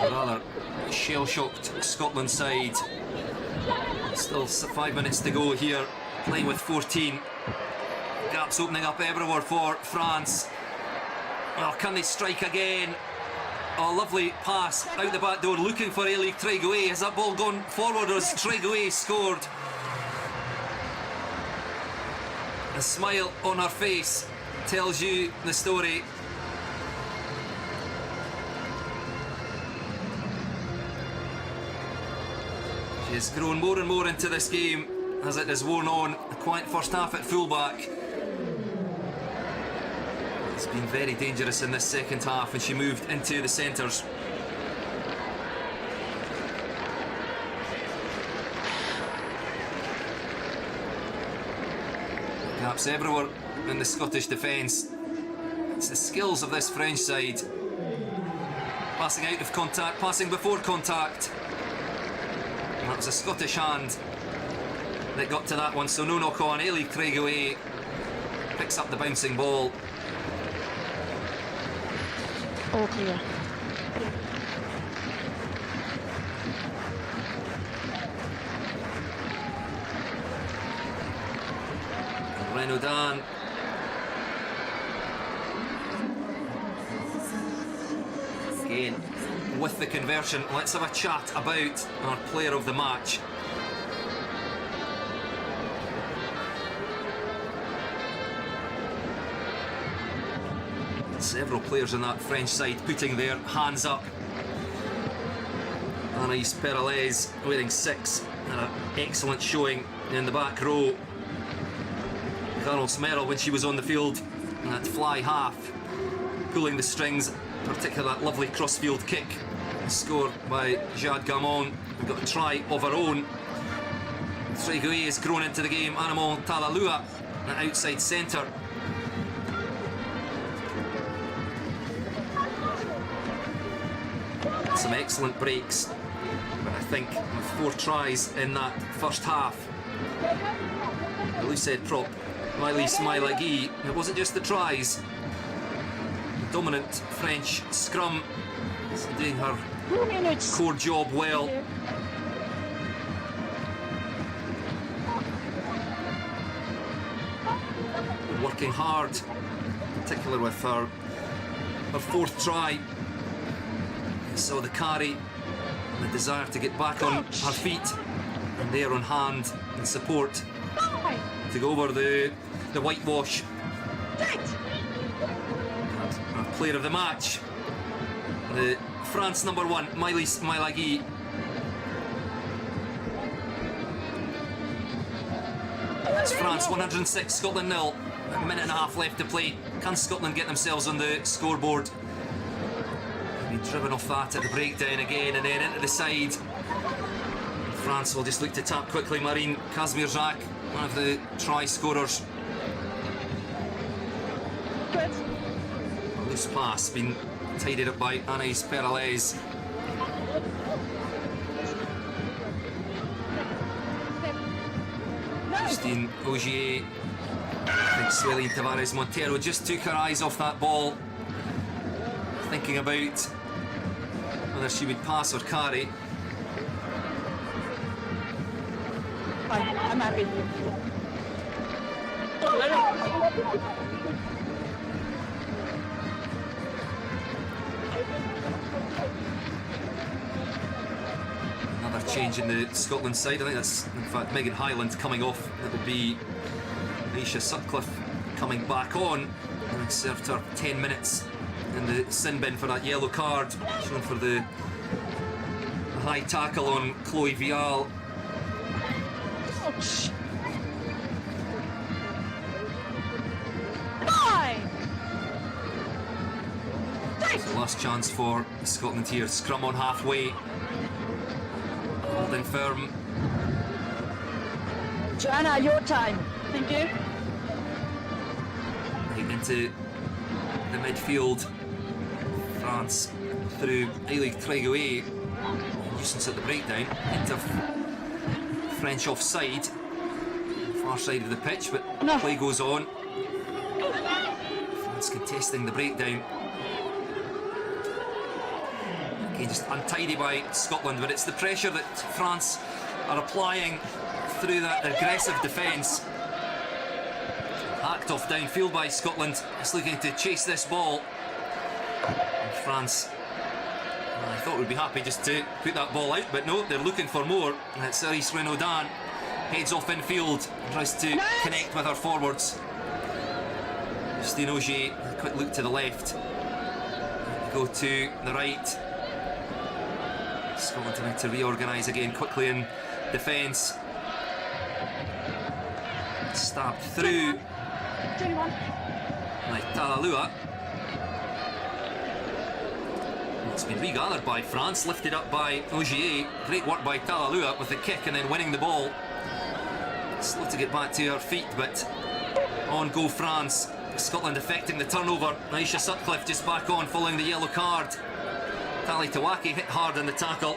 A rather shell-shocked Scotland side. Still 5 minutes to go here, playing with 14. Gaps opening up everywhere for France. Oh, can they strike again? Oh, lovely pass out the back door, looking for Eilic Tréguet. Has that ball gone forward, or has Tréguet scored? A smile on her face tells you the story. She's grown more and more into this game as it has worn on. A quiet first half at fullback. It's been very dangerous in this second half when she moved into the centres. Gaps everywhere in the Scottish defence. It's the skills of this French side. Passing out of contact, passing before contact. And that was a Scottish hand that got to that one, so no knock on. Ailey Craigaway picks up the bouncing ball. All clear. Renaudin. Again, with the conversion, let's have a chat about our player of the match. Several players on that French side putting their hands up. Anaïs Peralez wearing 6 and an excellent showing in the back row. Carol Smerrill, when she was on the field, that fly half, pulling the strings, particularly that lovely crossfield kick scored by Jade Gamon. We've got a try of our own. Treguet has grown into the game. Anamon Talalua, an outside centre. Some excellent breaks, but I think with 4 tries in that first half. The Lucette prop, Miley Smilagui, it wasn't just the tries. The dominant French scrum is doing her core job well. Working hard, particularly with her 4th try. So the carry, the desire to get back on her feet, and there on hand and support to go over the whitewash. And our player of the match, the France number 1, Miley Smilagui. That's France 106, Scotland 0. A minute and a half left to play. Can Scotland get themselves on the scoreboard? Driven off that at the breakdown again, and then into the side. France will just look to tap quickly. Marine Kazmierczak, one of the try scorers. Good. A loose pass being tidied up by Anaïs Peralez. Justine Ogier. I think Sueline Tavares Montero just took her eyes off that ball, thinking about whether she would pass or carry. I'm happy. Another change in the Scotland side. I think that's, in fact, Megan Highland coming off. It would be Aisha Sutcliffe coming back on. And served her 10 minutes in the sin bin for that yellow card, shown for the high tackle on Chloe Vial. Ouch. So last chance for Scotland here. Scrum on halfway. Holding firm. Joanna, your time. Thank you. Right into the midfield. France through Ailey Treguet. Nuisance at the breakdown. Into French offside. Far side of the pitch, but play goes on. France contesting the breakdown. Again, just untidy by Scotland, but it's the pressure that France are applying through that aggressive defence. Hacked off downfield by Scotland. It's looking to chase this ball. And France, I thought would be happy just to put that ball out, but no, they're looking for more. And it's Anaïs Renaudin heads off infield and tries to connect with her forwards. Justine Ogier, a quick look to the left. Go to the right. Scotland trying to reorganise again quickly in defence. Stabbed through 21. by Talalua. It's been regathered by France, lifted up by Ogier. Great work by Talalua with the kick and then winning the ball. Slow to get back to her feet, but on go France. Scotland affecting the turnover. Aisha Sutcliffe just back on following the yellow card. Tali Tawaki hit hard in the tackle.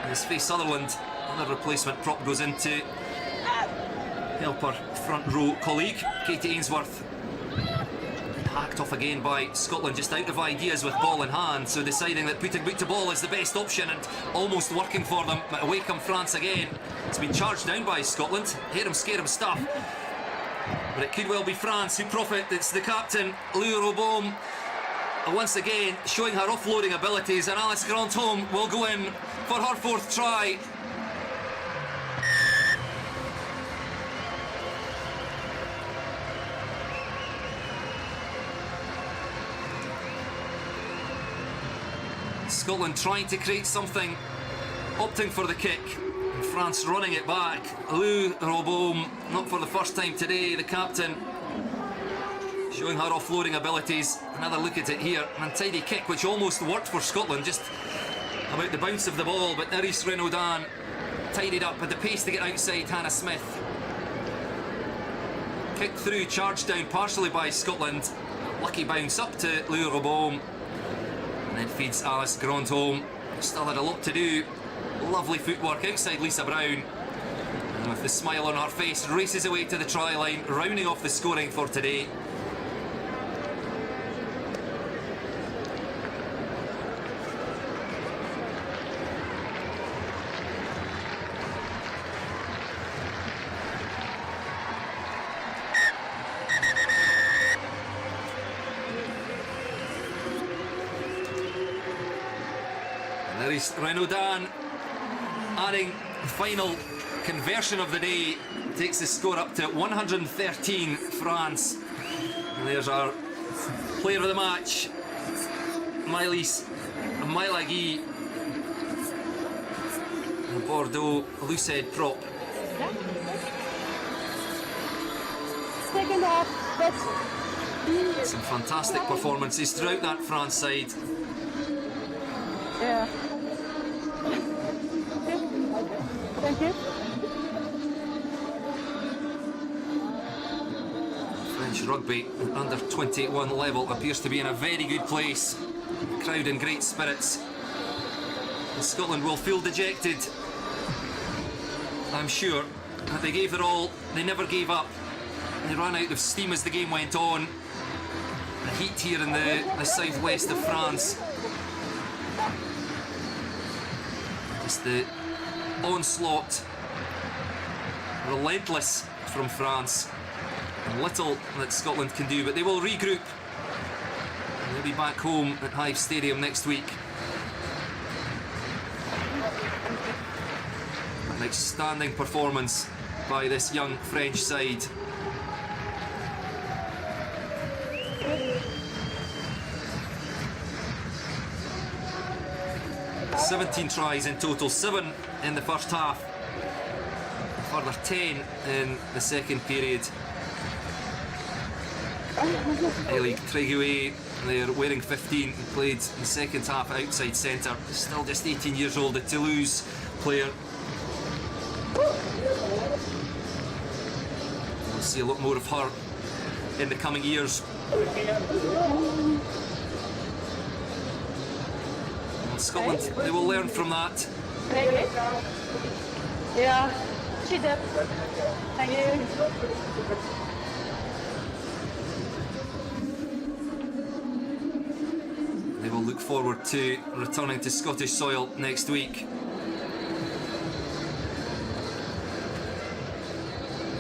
His face Sutherland. Another replacement prop goes into help her front row colleague, Katie Ainsworth. Hacked off again by Scotland, just out of ideas with ball in hand, so deciding that putting boot to ball is the best option and almost working for them. But away come France again. It's been charged down by Scotland. Hear him, scare him stuff. But it could well be France who profit. It's the captain, Lou Robaume, once again showing her offloading abilities, and Alice Grandhomme will go in for her 4th try. Scotland trying to create something, opting for the kick, and France running it back. Lou Robaume, not for the first time today, the captain, showing her offloading abilities. Another look at it here, an untidy kick which almost worked for Scotland, just about the bounce of the ball, but Iris Renaudin tidied up with the pace to get outside Hannah Smith. Kicked through, charged down partially by Scotland. Lucky bounce up to Lou Robaume. And then feeds Alice Grandhomme. Still had a lot to do. Lovely footwork outside Lisa Brown. And with the smile on her face, races away to the try line, rounding off the scoring for today. Renaudin adding the final conversion of the day, takes the score up to 113 France. And there's our player of the match, Maëlys Mailagi, the Bordeaux loosehead prop. Second half, Some fantastic performances throughout that France side. yeah. Thank you. French rugby under 21 level appears to be in a very good place. Crowd in great spirits. And Scotland will feel dejected, I'm sure. But they gave their all, they never gave up. They ran out of steam as the game went on. The heat here in the southwest of France. Just the onslaught, relentless from France, and little that Scotland can do, but they will regroup and they'll be back home at Hive Stadium next week. An outstanding performance by this young French side. "17 tries in total, 7 in the first half, a further 10 in the second period. Elig Treguet, they're wearing 15, played in the second half outside centre. Still just 18 years old, a Toulouse player. We'll see a lot more of her in the coming years. Scotland, they will learn from that. Yeah, she did. Thank you. They will look forward to returning to Scottish soil next week.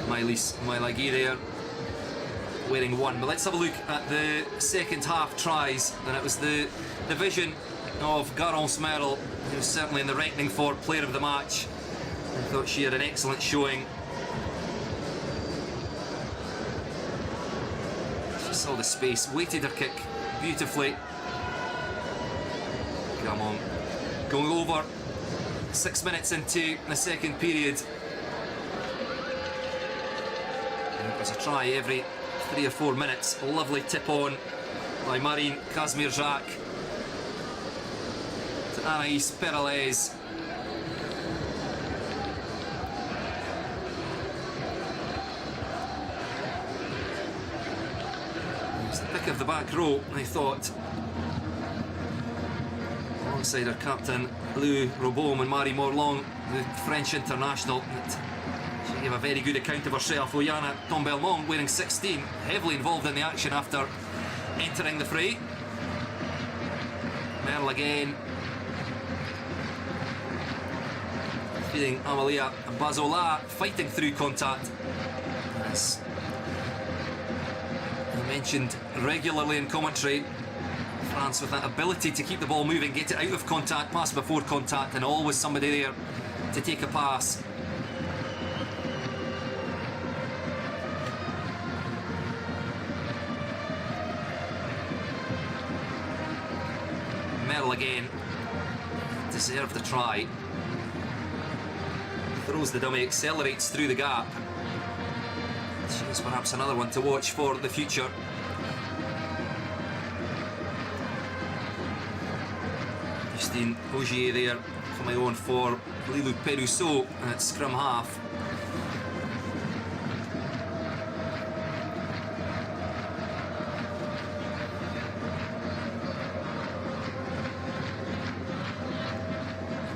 Maëlys Mailagi there, wearing 1. But let's have a look at the second half tries. And it was the vision of Garance Merle, who was certainly in the reckoning for player of the match. I thought she had an excellent showing. She saw the space, weighted her kick beautifufly. Come on, going over 6 minutes into the second period. And it was a try every 3 or 4 minutes. Lovely tip on by Marine Kazmierczak to Anaïs Peralez. It's the pick of the back row, I thought, alongside our captain Lou Robaume and Marie Morlong, the French international. She gave a very good account of herself. Oyana Tombelmont, wearing 16, heavily involved in the action after entering the fray. Merle again, feeding Amalia Bazola, fighting through contact. As I mentioned regularly in commentary, France with that ability to keep the ball moving, get it out of contact, pass before contact, and always somebody there to take a pass. Merle again, deserved the try. Throws the dummy, accelerates through the gap. She's perhaps another one to watch for the future. Justine Ogier there coming on for Lilou Perousseau at scrum half.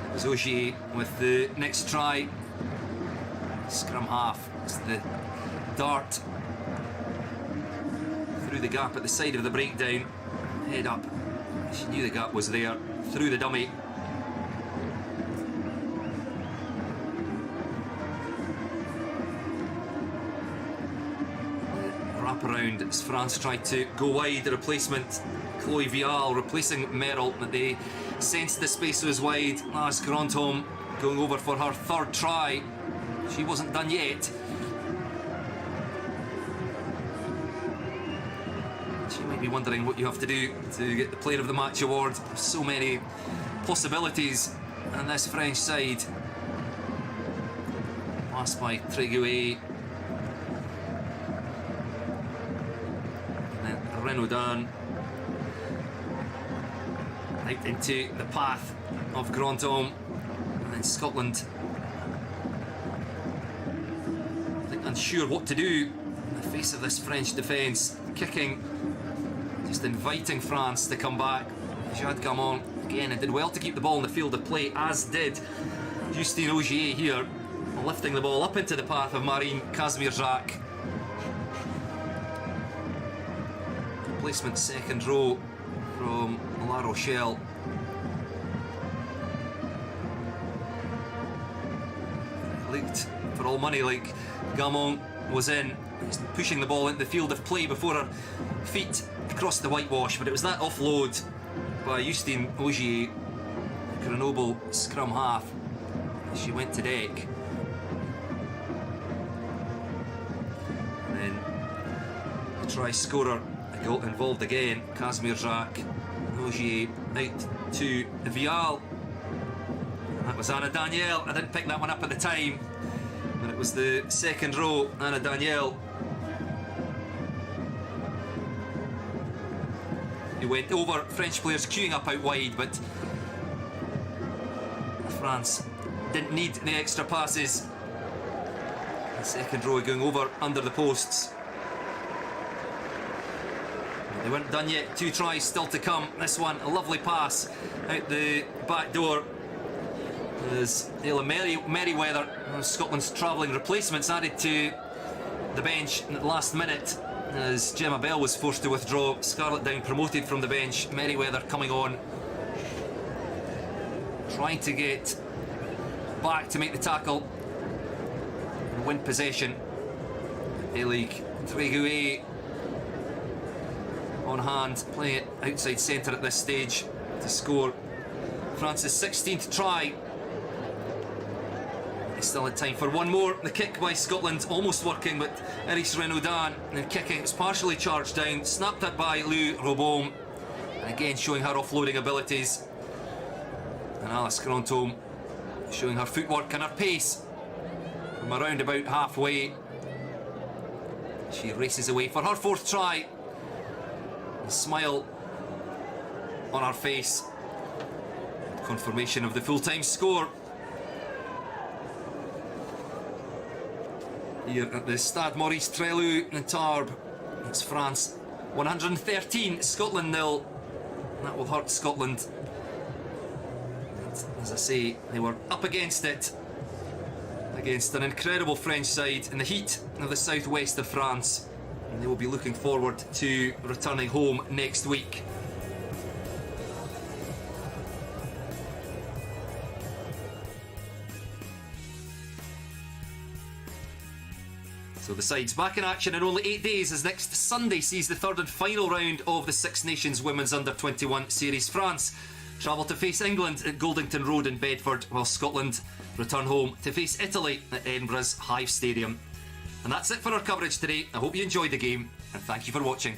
It was Ogier with the next try. Scrum half. It's the dart through the gap at the side of the breakdown. Head up. She knew the gap was there. Through the dummy. Wrap around as France tried to go wide. The replacement, Chloe Vial, replacing Merle, but they sensed the space was wide. Lars Grandhomme going over for her third try. She wasn't done yet. She might be wondering what you have to do to get the Player of the Match award. So many possibilities on this French side. Passed by Tréguier. And then Renaudin. Out into the path of Grandhomme. And then Scotland, I think, unsure what to do in the face of this French defence. Kicking, just inviting France to come back. Jade Gamon again, and did well to keep the ball in the field of play, as did Justine Ogier here, lifting the ball up into the path of Marine Kazmierczak. Replacement second row from La Rochelle. Looked for all money like Gamon was in, just pushing the ball into the field of play before her feet crossed the whitewash, but it was that offload by Justine Ogier, Grenoble scrum half, as she went to deck. And then the try scorer got involved again, Kazmierczak. Ogier out to Vial. That was Anna Danielle. I didn't pick that one up at the time, and it was the second row, Anna Danielle, who went over. French players queuing up out wide, but France didn't need the extra passes. The second row going over under the posts. They weren't done yet. 2 tries still to come. This one, a lovely pass out the back door as Ayla Merriweather, Scotland's travelling replacements, added to the bench in the last minute as Gemma Bell was forced to withdraw. Scarlett Down promoted from the bench. Merriweather coming on, trying to get back to make the tackle and win possession. A-League Tréguier on hand, playing it outside centre at this stage to score France's 16th try. They still had time for one more. The kick by Scotland almost working, but Iris Renaudin, and kicking, it was partially charged down, snapped up by Lou Robaume, and again showing her offloading abilities. And Alice Grandhomme showing her footwork and her pace. From around about halfway, she races away for her 4th try. A smile on her face. Confirmation of the full-time score. Here at the Stade Maurice Trelleau in Tarbes, it's France 113, Scotland 0. That will hurt Scotland. But as I say, they were up against it, against an incredible French side in the heat of the southwest of France, and they will be looking forward to returning home next week. So the side's back in action in only 8 days, as next Sunday sees the 3rd and final round of the Six Nations Women's Under-21 Series. France travel to face England at Goldington Road in Bedford, while Scotland return home to face Italy at Edinburgh's Hive Stadium. And that's it for our coverage today. I hope you enjoyed the game, and thank you for watching.